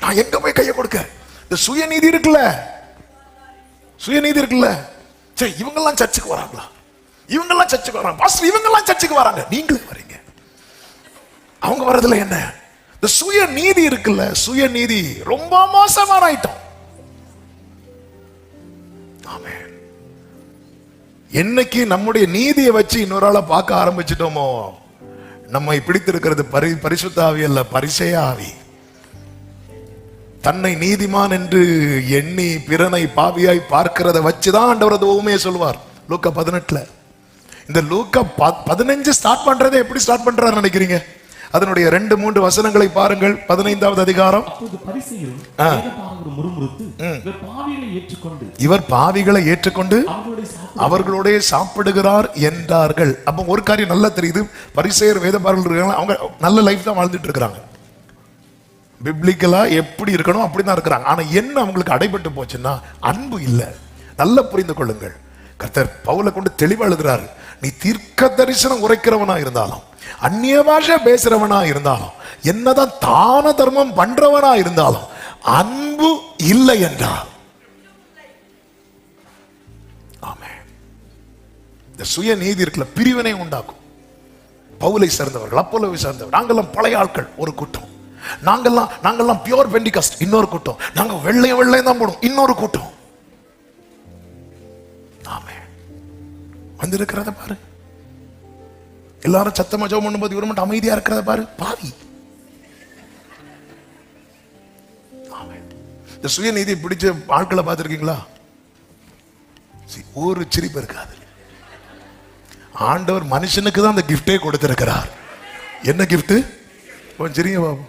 நான் எங்க போய் கைய கொடுக்க? இந்த சுயநீதி இருக்குல்ல, சுயநீதி இருக்குல்ல. சரி, இவங்கெல்லாம் சர்ச்சுக்கு வராங்களா? இவங்கெல்லாம் சர்ச்சுக்கு வராங்க பாஸ்டர், இவங்கெல்லாம் சர்ச்சுக்கு வராங்க, நீங்களும் வரீங்க. அவங்க வர்றதுல என்ன? இந்த சுயநீதி இருக்குல்ல, சுயநீதி ரொம்ப மோசமான ஐட்டம். ஆமென். என்னைக்கு நம்முடைய நீதியை வச்சு இன்னொரு ஆளை பார்க்க ஆரம்பிச்சிட்டோமோ, நம்மை பிடித்திருக்கிறது பரிசுத்த ஆவி அல்ல, பரிசேய ஆவி. தன்னை நீதிமான் என்று எண்ணி பிறனை பாவியாய் பார்க்கிறத வச்சுதான் ஆண்டவர் உண்மையை சொல்வார். லூக்கா 18. இந்த லூக்கா 15 ஸ்டார்ட் பண்றதை எப்படி ஸ்டார்ட் பண்றாரு நினைக்கிறீங்க? அதனுடைய 2-3 வசனங்களை பாருங்கள். 15வது அதிகாரம். இவர் பாவிகளை ஏற்றுக்கொண்டு அவர்களோட சாப்பிடுகிறார் என்றார்கள். அப்ப ஒரு காரியம் நல்லா தெரியுது, பரிசேயர் வேதபாரகர்கள் அவங்க நல்ல லைஃப் தான் வாழ்ந்துட்டு இருக்கிறாங்க, பிப்ளிக்கலா எப்படி இருக்கணும் அப்படிதான் இருக்கிறாங்க. ஆனா என்ன அவங்களுக்கு அடைபட்டு போச்சுன்னா அன்பு இல்ல. நல்லா புரிந்து கொள்ளுங்கள். கர்த்தர் பவுலை கொண்டு தெளிவா எழுதுறாரு, நீ தீர்க்க தரிசனம் உரைக்கிறவனா இருந்தாலும், அந்நிய பாஷை பேசுறவனா இருந்தாலும், என்னதான் தான தர்மம் பண்றவனா இருந்தாலும், அன்பு இல்லை என்றால், ஆமென், இந்த சுய நீதி இருக்குல்ல, பிரிவினை உண்டாக்கும். பவுலை சேர்ந்தவர்கள், அப்போலோவை சேர்ந்தவர்கள், நாங்கெல்லாம் பழைய ஆட்கள் ஒரு கூட்டம், நாங்கெல்லாம் பியூர் பெண்டிகாஸ்ட் இன்னொரு கூட்டம், நாங்க வெள்ளையும் தான் போடும் இன்னொரு கூட்டம். ஆமென். வந்திருக்கிறத பாரு, எல்லாரும் சத்தமா ஜெபம் பண்ணும்போது இவர் மட்டும் அமைதியா இருக்கிறத பாரு, பாவி. இந்த சுயநீதி பிடிச்ச ஆட்களை பார்த்திருக்கீங்களா? ஒரு சிரிப்பு இருக்காது. ஆண்டவர் மனுஷனுக்கு தான் அந்த கிஃப்டே கொடுத்திருக்கிறார். என்ன கிஃப்ட்? சிரிங்க பாபு.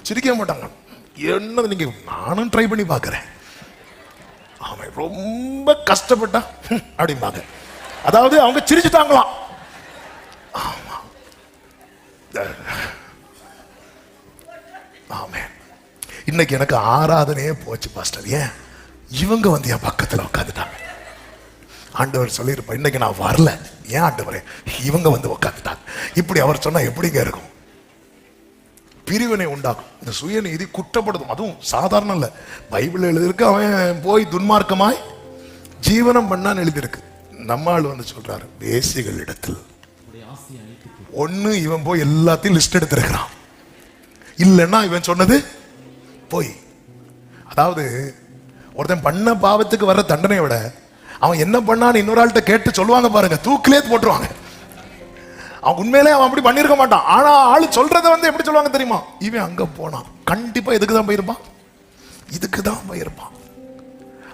சிரிக்க மாட்டாங்க. என்னது நீங்க? நானும் ட்ரை பண்ணி பார்க்கிறேன். அவன் ரொம்ப கஷ்டப்பட்டா அப்படிம்பாங்க. அதாவது அவங்க சிரிச்சுட்டாங்களாம். ஆமென். இன்னைக்கு எனக்கு ஆராதனையே போச்சு பாஸ்டர். ஏன்? இவங்க வந்து என் பக்கத்துல உட்காந்துட்டாங்க. ஆண்டவர் சொல்லியிருப்பார், இன்னைக்கு நான் வரல, ஏன் ஆண்டவரே இவங்க வந்து உட்காந்துட்டாங்க. இப்படி அவர் சொன்னா எப்படிங்க இருக்கும்? பிரிவினை உண்டாகும். இந்த சுயநீதி குற்றப்படுத்தும். அதுவும் சாதாரண இல்ல, பைபிள் எழுதிருக்கு, அவன் போய் துன்மார்க்கமாய் ஜீவனம் பண்ணான்னு எழுதியிருக்கு. நம்மால் வந்து சொல்றாரு, வேசிகள் இடத்தில் ஒண்ணு இவன் போய் எல்லாத்தையும் லிஸ்ட் எடுத்திருக்கிறான், இல்லைன்னா இவன் சொன்னது போய். அதாவது ஒருத்தன் பண்ண பாவத்துக்கு வர்ற தண்டனையை விட அவன் என்ன பண்ணான்னு இன்னொரு ஆள்கிட்ட கேட்டு சொல்லுவாங்க பாருங்க, தூக்கிலே போட்டுருவாங்க. அவன் உண்மையிலே அவன் அப்படி பண்ணிருக்க மாட்டான். ஆனா ஆளு சொல்றதை வந்து எப்படி சொல்லுவாங்க தெரியுமா? இவன் அங்க போனான், கண்டிப்பா எதுக்கு தான் போயிருப்பான்? இதுக்கு தான் போயிருப்பான்.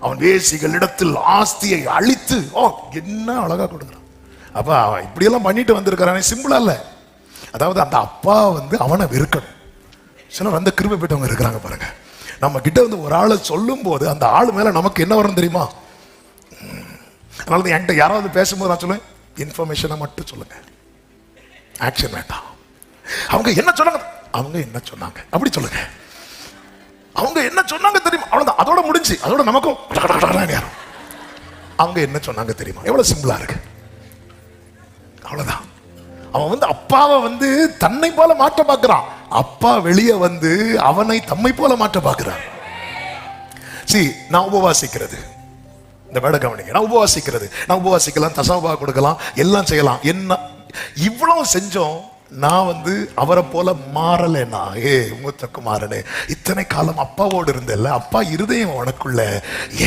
அவன் வேசிகள் இடத்தில் ஆஸ்தியை அழித்து, என்ன அழகா கொடுக்குறான். அப்ப அவன் இப்படியெல்லாம் பண்ணிட்டு வந்திருக்கிறானே, சிம்பிளா இல்ல. அதாவது அந்த அப்பா வந்து அவனை வெறுக்கணும். சிலர் அந்த கிருபை பெற்றவங்க இருக்கிறாங்க பாருங்க. நம்ம கிட்ட வந்து ஒரு ஆளை சொல்லும் போது அந்த ஆளு மேல நமக்கு என்ன வரும் தெரியுமா? அதனால என்கிட்ட யாராவது பேசும்போது நான் சொல்லுவேன், இன்ஃபர்மேஷனை மட்டும் சொல்லுங்க, ஆக்ஷன் வேண்டாம். அவங்க என்ன சொன்னாங்க, அவங்க என்ன சொன்னாங்க அப்படி சொல்லுங்க. அவங்க என்ன சொன்னாங்க தெரியுமா, அவ்வளவுதான், அதோட முடிஞ்சு. அதோட நமக்கும் அவங்க என்ன சொன்னாங்க தெரியுமா? எவ்வளவு சிம்பிளா இருக்கு, அவ்வளவுதான். அவன் அவன் அப்பாவை தன்னை போல மாற்ற பார்க்கிறான். அப்பா வெளியே அவனை தம்மை போல மாற்ற பார்க்கிறான். நான் உபவாசிக்கிறது, இந்த வேட கவனிங்க, நான் உபவாசிக்கிறது, நான் உபவாசிக்கலாம், தசமபா கொடுக்கலாம், எல்லாம் செய்யலாம். என்ன இவ்வளவு செஞ்சோம், நான் அவரை போல மாறலைன்னா, மூத்த குமாரனே, இத்தனை காலம் அப்பாவோடு இருந்தல்ல, அப்பா இருதயம் உனக்குள்ள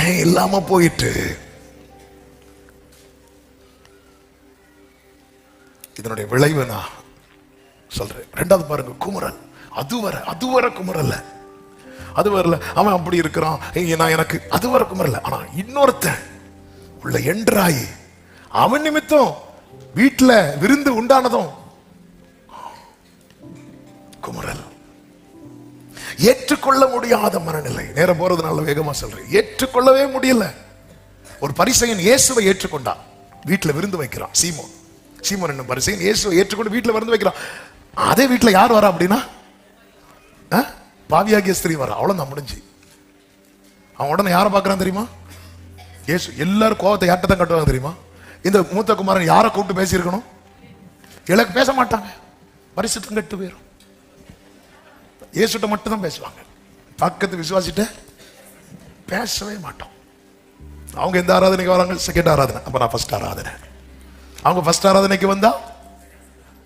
ஏன் இல்லாம போயிட்டு? இதனுடைய விளைவு நான் சொல்றேன். ரெண்டாவது பாருங்க, குமுறல். அதுவரை குமுறல்ல, அது வரல, அவன் அப்படி இருக்கிறான், நான் எனக்கு அது வர குமரல. ஆனா இன்னொருத்தன் உள்ள என்றாயி அவன் நிமித்தம் வீட்டுல விருந்து உண்டானதும் குமரல். ஏற்றுக்கொள்ள முடியாத மனநிலை. நேரம் போறதுனால வேகமா சொல்றேன். ஏற்றுக்கொள்ளவே முடியல. ஒரு பரிசேயன் இயேசுவை ஏற்றுக்கொண்டான், வீட்டுல விருந்து வைக்கிறான். சீமோன் என்னும் பரிசேயன் இயேசுவை ஏற்றுக்கொண்டு வீட்டுல விருந்து வைக்கிறான். அதே வீட்டுல யார் வரா அப்படின்னா, பாவியாகிய ஸ்திரீ வர. அவ்வளவுதான், முடிஞ்சு. அவன் உடனே யாரை பார்க்கறான் தெரியுமா? இயேசு. எல்லாரும் கோபத்தை யார்கிட்ட தான் கட்டுவாங்க தெரியுமா? இந்த மூத்த குமாரன் யாரை கூப்பிட்டு பேசியிருக்கணும்? இலக்கு பேச மாட்டாங்க, பரிசுத்தம் கெட்டு போயிடும். இயேசுட்ட மட்டும் தான் பேசுவாங்க, பக்கத்து விசுவாசிட்ட பேசவே மாட்டோம். அவங்க எந்த ஆராதனைக்கு வராங்க? செகண்ட் ஆராதனை. அப்ப நான் ஃபர்ஸ்ட் ஆராதனை. அவங்க ஃபர்ஸ்ட் ஆராதனைக்கு வந்தா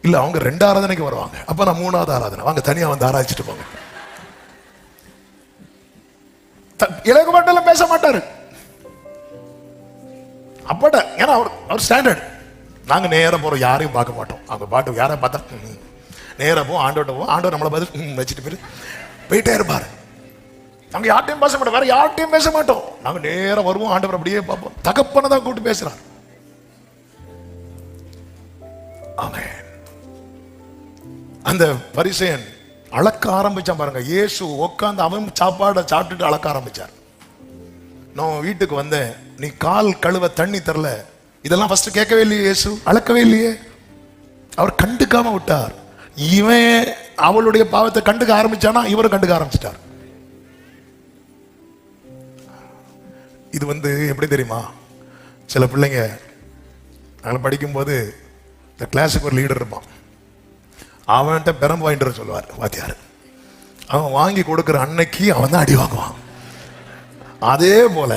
இல்ல, அவங்க 2 ஆராதனைக்கு வருவாங்க. அப்ப நான் 3வது ஆராதனை. அவங்க தனியா ஆராய்ச்சிட்டு போங்க. இலக்கு மட்டும் பேச மாட்டாரு அப்பட. ஏன்னா அவர் ஸ்டாண்டர்ட். நாங்க நேரம் போறோம், யாரையும் பார்க்க மாட்டோம். அவங்க பாட்டு யாரை பார்த்தா நேரம் போவோம், ஆண்டோட்ட போவோம். ஆண்டோ நம்மளை பார்த்து வச்சுட்டு போயிட்டே இருப்பாரு. நாங்க யார்ட்டையும் பேச மாட்டோம், வேற யார்ட்டையும் பேச மாட்டோம். நாங்க நேரம் வருவோம், ஆண்டவர் அப்படியே பார்ப்போம். தகப்பனை தான் கூப்பிட்டு பேசுறார். ஆமென். அந்த பரிசேயன் அளக்க ஆரம்பிச்சான் பாருங்க. இயேசு உட்கார்ந்து அவன் சாப்பாடை சாப்பிட்டுட்டு அளக்க ஆரம்பிச்சார். நான் வீட்டுக்கு வந்தேன், நீ கால் கழுவ தண்ணி தரல. இதெல்லாம் ஃபர்ஸ்ட் கேட்கவே இல்லையே, இயேசு அளக்கவே இல்லையே. அவர் கண்டுக்காம விட்டார். இவன் அவளுடைய பாவத்தை கண்டுக்க ஆரம்பிச்சானா, இவரும் கண்டுக்க ஆரம்பிச்சிட்டார். இது எப்படி தெரியுமா? சில பிள்ளைங்க நாங்கள் படிக்கும்போது இந்த கிளாஸுக்கு ஒரு லீடர் இருப்பான். அவன்கிட்ட பெரம்பு வாங்கிட்டு சொல்லுவார் வாத்தியார். அவன் வாங்கி கொடுக்குற அன்னைக்கு அவன் தான் அடி வாங்குவான். அதே போல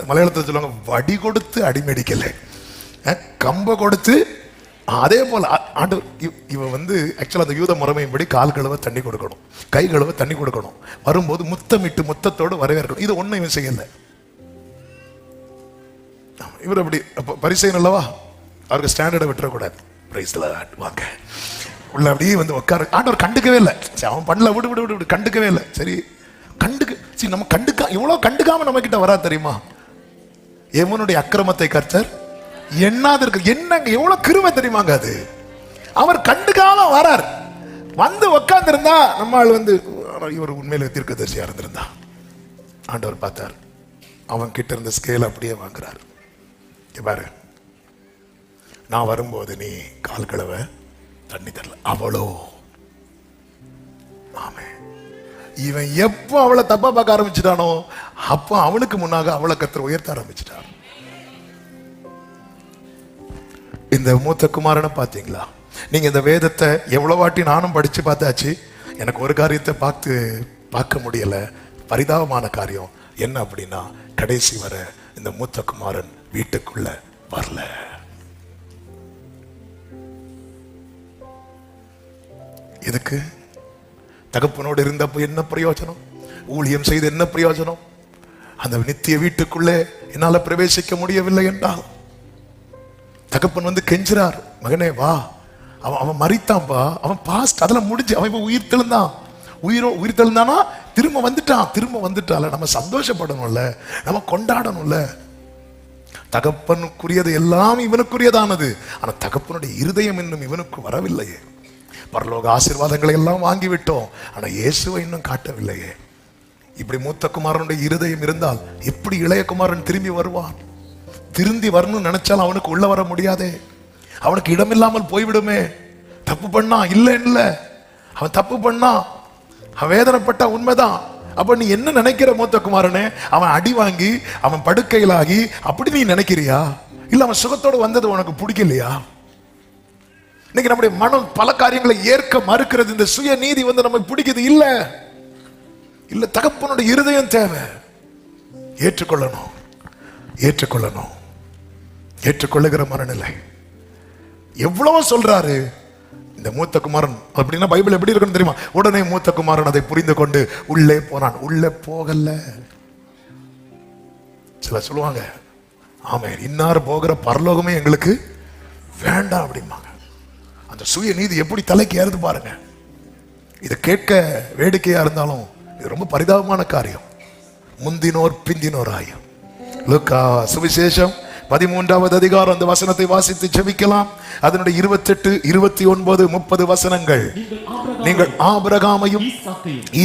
மலையாளத்தில் சொல்லுவாங்க, வடி கொடுத்து அடிமெடிக்கல, கம்ப கொடுத்து. அதே போல இவன் ஆக்சுவலா அந்த யூத முறைமையின்படி கால் கழுவ தண்ணி கொடுக்கணும், கை கழுவ தண்ணி கொடுக்கணும், வரும்போது முத்தமிட்டு முத்தத்தோடு வரவேற்கணும். இது ஒன்னும் இவன் செய்யல. இவர் அப்படி பரிசேயன் அல்லவா, அவருக்கு ஸ்டாண்டர்டை விட்டுறக்கூடாது. வாங்க உள்ள அப்படியே உட்கார. ஆண்டவர் கண்டுக்கவே இல்லை. அவன் பண்ணல, விடு விடு விடு, கண்டுக்கவே இல்லை. சரி சரி, நம்ம இவ்வளவு கண்டுக்காம நம்ம கிட்ட வரா தெரியுமா? எவனுடைய அக்கிரமத்தை கர்த்தர் எண்ணாது இருக்கு. என்னங்க எவ்வளவு கிருமை தெரியுமாங்க அது. அவர் கண்டுக்காம வரார். உட்கார்ந்து இருந்தா நம்ம ஆள் இவர் உண்மையில தீர்க்கதரிசியா இருந்திருந்தா ஆண்டவர் பார்த்தார். அவன் கிட்ட இருந்த ஸ்கேல் அப்படியே வாங்குறாரு. பாரு, நான் வரும்போது நீ கால் கழுவ தண்ணி தரல, அவளோ. ஆமே. இவன் எப்போ அவளை தப்பா பார்க்க ஆரம்பிச்சிட்டானோ, அப்போ அவனுக்கு முன்னாக அவளை கர்த்தர் உயர்த்த ஆரம்பிச்சிட்டார். இந்த மூத்த குமாரனை பாத்தீங்களா? நீங்க இந்த வேதத்தை எவ்வளவு வாட்டி நானும் படிச்சு பார்த்தாச்சு. எனக்கு ஒரு காரியத்தை பார்க்க முடியல. பரிதாபமான காரியம் என்ன அப்படின்னா, கடைசி வர இந்த மூத்த குமாரன் வீட்டுக்குள்ள வரல. எதுக்கு? தகப்பனோடு இருந்தப்போ என்ன பிரயோஜனம்? ஊழியம் செய்து என்ன பிரயோஜனம்? அந்த நித்திய வீட்டுக்குள்ளே என்னால பிரவேசிக்க முடியவில்லை என்றால் தகப்பன் கெஞ்சுறார், மகனே வா. அவன் மரித்தான்பா, அவன் பாஸ்ட், அதெல்லாம் முடிஞ்சு. அவன் இப்ப உயிர் தெழுந்தான். உயிர் தெழுந்தானா திரும்ப வந்துட்டால நம்ம சந்தோஷப்படணும்ல, நம்ம கொண்டாடணும்ல. தகப்பனுக்குரியது எல்லாம் இவனுக்குரியதானது. ஆனா தகப்பனுடைய இருதயம் இன்னும் இவனுக்கு வரவில்லையே. பரலோக ஆசீர்வாதங்களை எல்லாம் வாங்கிவிட்டோம், ஆனா இயேசுவை இன்னும் காட்டவில்லையே. இப்படி மூத்த குமாரனுடைய இருதயம் இருந்தால் எப்படி இளைய குமாரன் திரும்பி வருவான்? திரும்பி வரணும்னு நினைச்சாலும் அவனுக்கு உள்ள வர முடியாதே. அவனுக்கு இடமில்லாமல் போய்விடுமே. தப்பு பண்ணா இல்ல, அவன் தப்பு பண்ணா, அவன் வேதனைப்பட்டா உண்மைதான். அப்ப நீ என்ன நினைக்கிற மூத்த குமாரனே? அவன் அடி வாங்கி அவன் படுக்கையிலாகி அப்படி நீ நினைக்கிறியா? இல்ல அவன் சுகத்தோடு வந்தது உனக்கு பிடிக்கலையா? இன்னைக்கு நம்முடைய மனம் பல காரியங்களை ஏற்க மறுக்கிறது. இந்த சுய நீதி நமக்கு பிடிக்குது இல்ல. இல்ல, தகப்பனுடைய இருதயம் தேவை. ஏற்றுக்கொள்ளணும், ஏற்றுக்கொள்ளணும், ஏற்றுக்கொள்ளுகிற மனநிலை. எவ்வளவோ சொல்றாரு இந்த மூத்த குமாரன். அப்படின்னா பைபிள் எப்படி இருக்குன்னு தெரியுமா? உடனே மூத்த குமாரன் அதை புரிந்து கொண்டு உள்ளே போனான். உள்ளே போகல. சில சொல்லுவாங்க, ஆமே இன்னார் போகிற பரலோகமே எங்களுக்கு வேண்டாம் அப்படிம்பாங்க. அந்த சுய நீதி எப்படி தலைக்கு ஏறுது பாருங்க. இதை கேட்க வேடிக்கையா இருந்தாலும் இது ரொம்ப பரிதாபமான காரியம். முந்தினோர் பிந்தினோர் ஆயும். லூக்கா சுவிசேஷம் 13வது அதிகாரம் அந்த வசனத்தை வாசித்து ஜெபிக்கலாம். அதனுடைய 28, 29, 30 வசனங்கள். நீங்கள் ஆபிரகாமையும்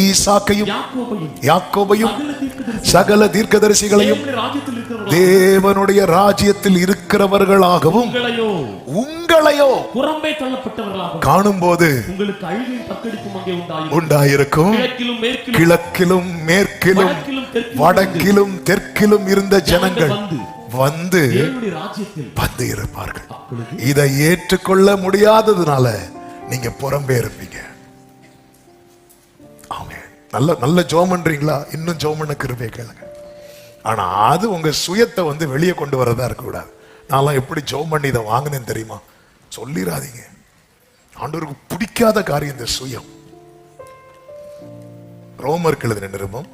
ஈசாக்கையும் யாக்கோபையும் சகல தீர்க்கதரிசிகளையும் தேவனுடைய ராஜ்யத்தில் இருக்கிறவர்களாகவும் உங்களையோ புறம்பே தள்ளப்பட்டவர்களாகவும் காணும்போது உங்களுக்கு அழுகையும் பக்கடிப்பும் அங்கே உண்டாயிருக்கும். கிழக்கிலும் மேற்கிலும் வடக்கிலும் தெற்கிலும் இருந்த ஜனங்கள் வந்து இருப்பார்கள். இதை ஏற்றுக்கொள்ள முடியாததுனால நீங்க புறம்பே இருப்பீங்க. ஆமென். நல்ல ஜெபம் பண்றீங்களா? இன்னும் ஜெபம் பண்ண கிருபை கேளுங்க. ஆனா அது உங்க சுயத்தை வெளியே கொண்டு வரதா இருக்க கூடாது. நான் எப்படி ஜெபம் பண்ணி இதை வாங்கினேன்னு தெரியுமா சொல்லிடாதீங்க. ஆண்டவருக்கு பிடிக்காத காரியம் இந்த சுயம். ரோமருக்கு எழுதின நிருபம்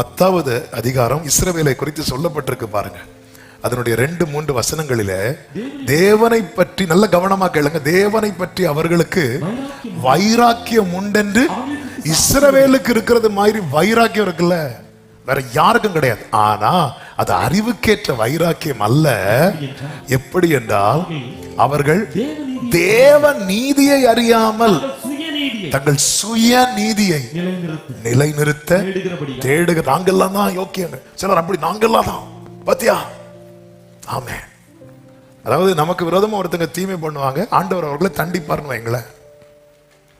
10வது அதிகாரம் இஸ்ரவேலை குறித்து சொல்லப்பட்டிருக்கு பாருங்க. அதனுடைய 2-3 வசனங்களில தேவனை பற்றி நல்ல கவனமா கேளுங்க. தேவனை பற்றி அவர்களுக்கு வைராக்கியம் உண்டென்று இஸ்ரவேலுக்கு இருக்கிறது மாதிரி வைராக்கியம் இருக்குல்ல, வேற யாருக்கும் கிடையாது. ஆனா அது அறிவுக்கேற்ற வைராக்கியம் அல்ல. எப்படி என்றால் அவர்கள் தேவ நீதியை அறியாமல் தங்கள் சுய நீதியை நிலைநிறுத்த தேடுகிற. நாங்கெல்லாம் தான் யோக்கியங்க. சிலர் அப்படி நாங்கெல்லாம் தான் பாத்தியா. ஆமே. அதாவது நமக்கு விரோதமா ஒருத்தங்க தீமை பண்ணுவாங்க, ஆண்டவர் அவர்களை தண்டிப்பாருன்னு வைங்களேன்.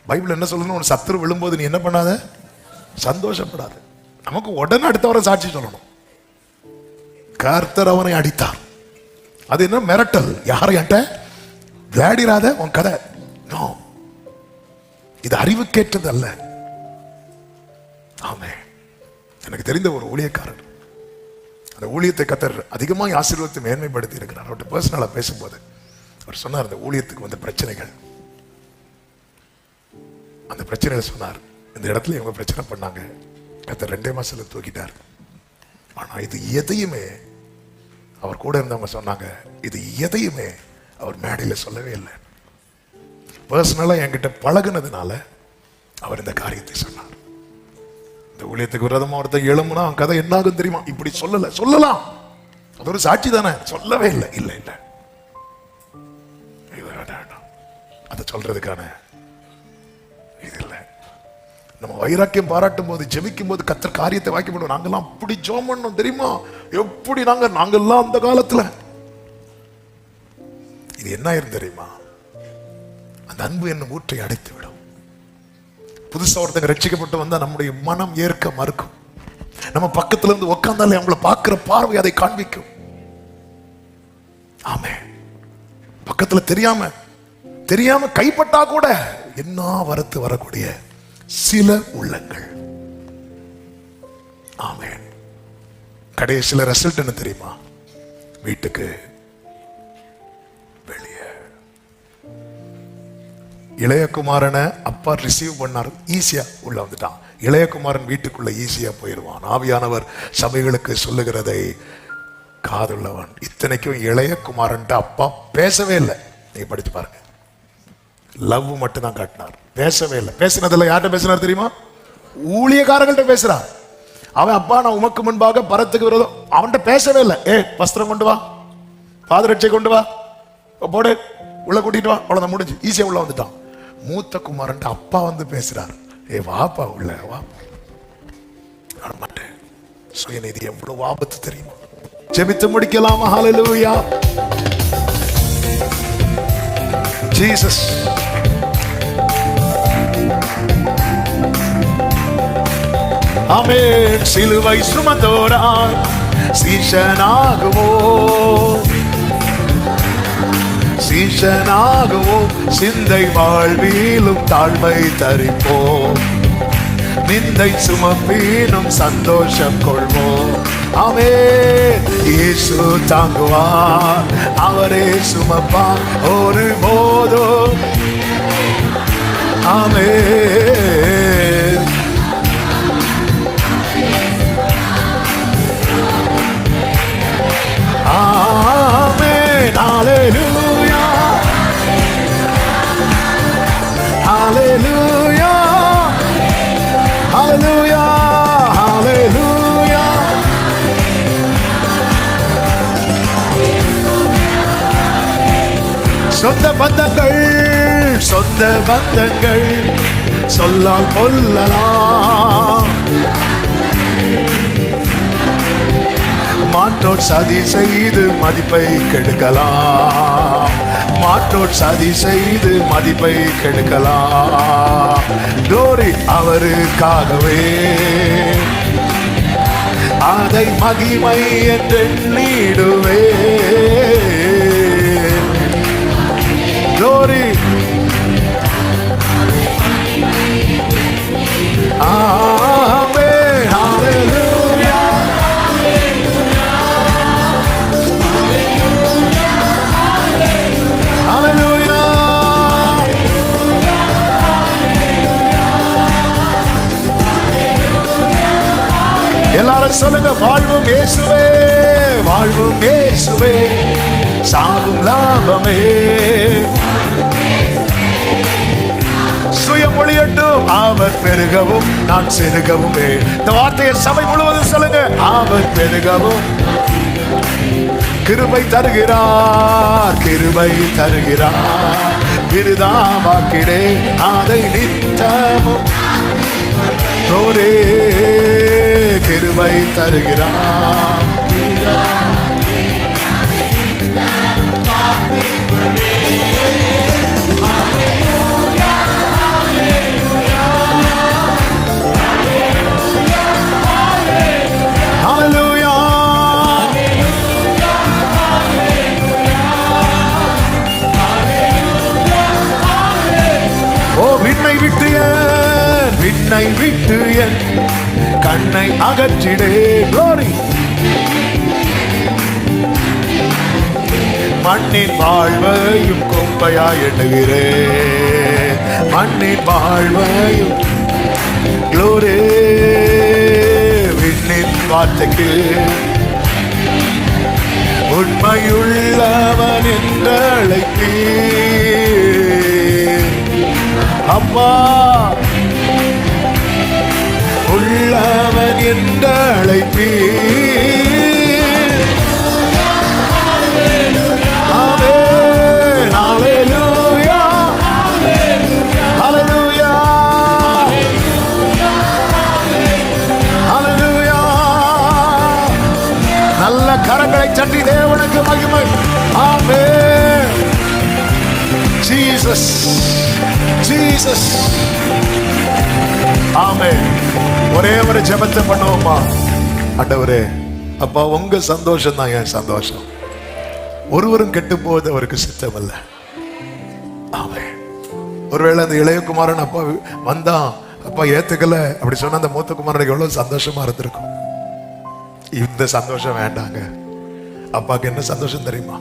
பைபிள் என்ன சொல்லணும்? ஒரு சத்துரு விழும்போது நீ என்ன பண்ணாத, சந்தோஷப்படாது. நமக்கு உடனே அடுத்தவரை சாட்சி சொல்லணும். கர்த்தர் அவனை அடித்தார். அது என்ன மிரட்டல்? யாரையாட்ட விளையாடிராத உன் கதை. நோ, இது அறிவுக்கேற்றது அல்ல. ஆமே. எனக்கு தெரிந்த ஒரு ஊழியக்காரர், அந்த ஊழியத்தை கர்த்தர் அதிகமாக ஆசீர்வாதத்தை மேன்மைப்படுத்தி இருக்கிறார். அவர்கிட்ட பர்சனலா பேசும்போது அவர் சொன்னார், அந்த ஊழியத்துக்கு வந்த பிரச்சனைகள், அந்த பிரச்சனைகளை சொன்னார். இந்த இடத்துல இவங்க பிரச்சனை பண்ணாங்க, கர்த்தர் 2 மாசத்துல தூக்கிட்டார். ஆனா இது எதையுமே அவர் கூட இருந்தவங்க சொன்னாங்க, இது எதையுமே அவர் மேடையில சொல்லவே இல்லை. பர்சனலா என்கிட்ட பழகுனதுனால அவர் இந்த காரியத்தை சொன்னார். இந்த ஊழியத்துக்கு விரோதமா ஒருத்தர் எழும்புனா அவன் கதை என்ன ஆகும் தெரியுமா? இப்படி சொல்லலாம், அது ஒரு சாட்சி தானே. சொல்லவே இல்லை. இல்ல இல்ல, அதை சொல்றதுக்கான இது இல்லை. நம்ம வைராக்கியம் பாராட்டும் போது, ஜெபிக்கும் போது கர்த்தர் காரியத்தை வாக்கி பண்ணுவோம். நாங்கெல்லாம் அப்படி ஜெபம் பண்ணோம் தெரியுமா? எப்படி நாங்கெல்லாம் அந்த காலத்துல இது என்ன ஆயிரும் தெரியுமா? அந்த அன்பு என்னும் ஊற்றை அடைத்து விடும். புதுசா ஒருத்தங்க ரட்சிக்கப்பட்டு வந்தா நம்முடைய மனம் ஏற்க மறுக்கும். நம்ம பக்கத்துல இருந்து உட்கார்ந்தாலே அவங்கள பார்க்கிற பார்வை அதை காண்பிக்கும். ஆமே. பக்கத்துல தெரியாம கைப்பட்டா கூட என்ன வரத்து வரக்கூடிய சில உள்ளங்கள். ஆமே. கடைசியில ரிசல்ட் என்ன தெரியுமா? வீட்டுக்கு வெளியே. இளையகுமாரனை அப்பா ரிசீவ் பண்ணார், ஈஸியா உள்ள வந்துட்டான். இளையகுமாரன் வீட்டுக்குள்ள ஈஸியா போயிடுவான். ஆவியானவர் சபைகளுக்கு சொல்லுகிறதை காதுள்ளவன். இத்தனைக்கும் இளையகுமாரன் அப்பா பேசவே இல்லை. நீங்க படிச்சு பாருங்க. லவ் மட்டும் தான் காட்டினார், பேசவே இல்லை. பேசினதில்லை. யார்கிட்ட பேசினார் தெரியுமா? ஊழியக்காரர்கள்ட்ட பேசுறார். அவன் அப்பா நான் உமக்கு முன்பாக பரத்துக்கு விரோதம், அவன்கிட்ட பேசவே இல்லை. வஸ்திரம் கொண்டு வா, பாதரட்சை கொண்டு வா, போடு, உள்ள கூட்டிட்டு வா, அவ்வளவுதான், முடிஞ்சு. ஈஸியா உள்ள வந்துட்டான். மூத்த குமாரன் அப்பா வந்து பேசுறார், வாப்பா உள்ள வா. மாட்டேன். சுயநீதி எவ்வளவு ஆபத்து தெரியுமா? ஜெபித்து முடிக்கலாமா? ஹல்லேலூயா. ஜீசஸ். ஆமென். சிலுவை சுமந்தோராய் சீஷனாகுவோம் சிந்தை வாழ்விலும் தாழ்மை தரிப்போம், நிந்தை சுமப்பீனும் சந்தோஷம் கொள்வோம். ஆமென். இயேசு தாங்குவார், அவரே சுமப்பார் ஒரு போதும். ஆமென். ஆமென். ஹல்லேலூயா, ஹல்லேலூயா, ஹல்லேலூயா, ஹல்லேலூயா. சொந்த பந்தங்கள், சொந்த பந்தங்கள் சொல்லால் கொல்லலாம், மாற்றோர் சதி செய்து மதிப்பை கெடுக்கலாம், மாற்றோர் சதி செய்து மதிப்பை கெடுக்கலாம். glory அவருக்காகவே, அதை மகிமை என்றெண்ணிடுவே. glory. ஆமென். ஹல்லேலூயா, ஹல்லேலூயா. எல்லாரும் சொல்லுங்க, வாழ்வும் இயேசுவே, வாழ்வும் இயேசுவே, சாவும் லாபமே. சுயம் ஒளியட்டும், அவர் பெருகவும் நான் சிறுகவுமே. இந்த வார்த்தையை சபை முழுவதும் சொல்லுங்க, அவர் பெருகவும் கிருபை தருகிறார், கிருபை தருகிறார், விருதாவாக்கிடே அதை நித்தமும் ஒரே கிருபை தருகிறார். ஹல்லேலூயா, ஓ விண்ணை விட்டு என், விண்ணை விட்டு என் கண்ணை அகற்றிடே. glory. மண்ணின் வாழ்வையும் கொம்பையாய் எண்ணுகிறேன், மண்ணின் வாழ்வையும். glory. விண்ணின் வார்த்தைக்கு உண்மையுள்ளவன் என்று அழைத்தீர். அம்மா உள்ளவன் என்று அழைத்தீர். ஆமென். ஹல்லேலூயா, ஹல்லேலூயா, ஹல்லேலூயா. நல்ல கரங்களை தட்டி தேவனுக்கு மகிமை. ஆமென். Jesus, Jesus. ஆமென். ஒரே ஒரு ஜெபத்தை பண்ணுவோமா? ஆண்டவரே, அப்பா உங்க சந்தோஷம் தான் என் சந்தோஷம், ஒருவரும் கெட்டு போவது அவருக்கு சித்தம் அல்ல. ஆமென். ஒருவேளை அந்த இளையகுமாரன் அப்பா வந்தான், அப்பா ஏத்துக்கல அப்படி சொன்ன அந்த மூத்த குமாரனுக்கு எவ்வளவு சந்தோஷமா இருந்திருக்கும். இந்த சந்தோஷம் வேண்டாங்க. அப்பாவுக்கு என்ன சந்தோஷம் தெரியுமா?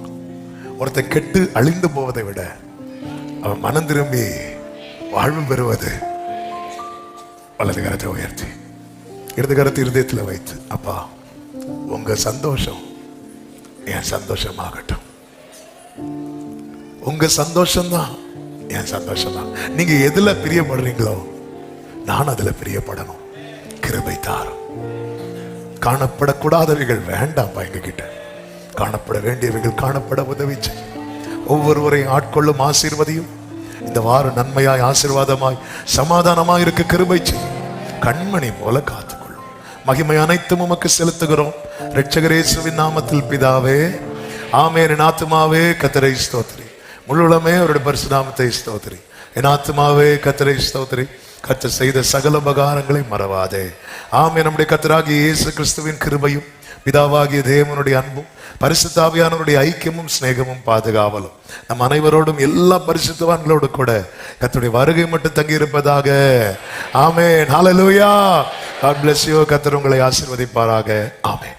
ஒருத்தன் கெட்டு அழிந்து போவதை விட அவன் மனம் திரும்பி வாழ்வு பெறுவது. வலது கரத்தை உயர்த்தி இடது கரத்தை இருதயத்தில் வைத்து, அப்பா உங்க சந்தோஷம் என் சந்தோஷமாகட்டும், உங்க சந்தோஷம்தான் என் சந்தோஷம் தான். நீங்க எதுல பிரியப்படுறீங்களோ நான் அதுல பிரியப்படணும். கிருபை தாரும். காணப்படக்கூடாதவைகள் வேண்டாம்ப்பா எங்க கிட்ட, காணப்பட வேண்டியவைகள் காணப்பட உதவி செய்யும். ஒவ்வொருவரையும் ஆட்கொள்ளும் ஆசீர்வதியும். இந்த வாரம் நன்மையாய் ஆசீர்வாதமாய் சமாதானமாய் இருக்க கிருபை செய்யும். கண்மணி போல காத்துக்கொள்ளும். மகிமை அனைத்தும் உமக்கு செலுத்துகிறோம் இரட்சகர் இயேசுவின் நாமத்தில் பிதாவே, ஆமென். என் ஆத்துமாவே கர்த்தரை ஸ்தோத்திரி, முழுவதுமே அவருடைய பரிசுத்த நாமத்தை ஸ்தோத்திரி. என் ஆத்துமாவே கர்த்தரை ஸ்தோத்திரி, கர்த்தர் செய்த சகல உபகாரங்களை மறவாதே. ஆமென். நம்முடைய கர்த்தராகிய இயேசு கிறிஸ்துவின் கிருபையும் பிதாவாகிய தேவனுடைய அன்பும் பரிசுத்த ஆவியானவருடைய ஐக்கியமும் சிநேகமும் பாதுகாவலும் நம் அனைவரோடும் எல்லா பரிசுத்தவான்களோடு கூட கர்த்தருடைய வருகை மட்டும் தங்கி இருப்பதாக. ஆமென். ஹல்லேலூயா. God bless you. கர்த்தர் உங்களை ஆசீர்வதிப்பாராக. ஆமென்.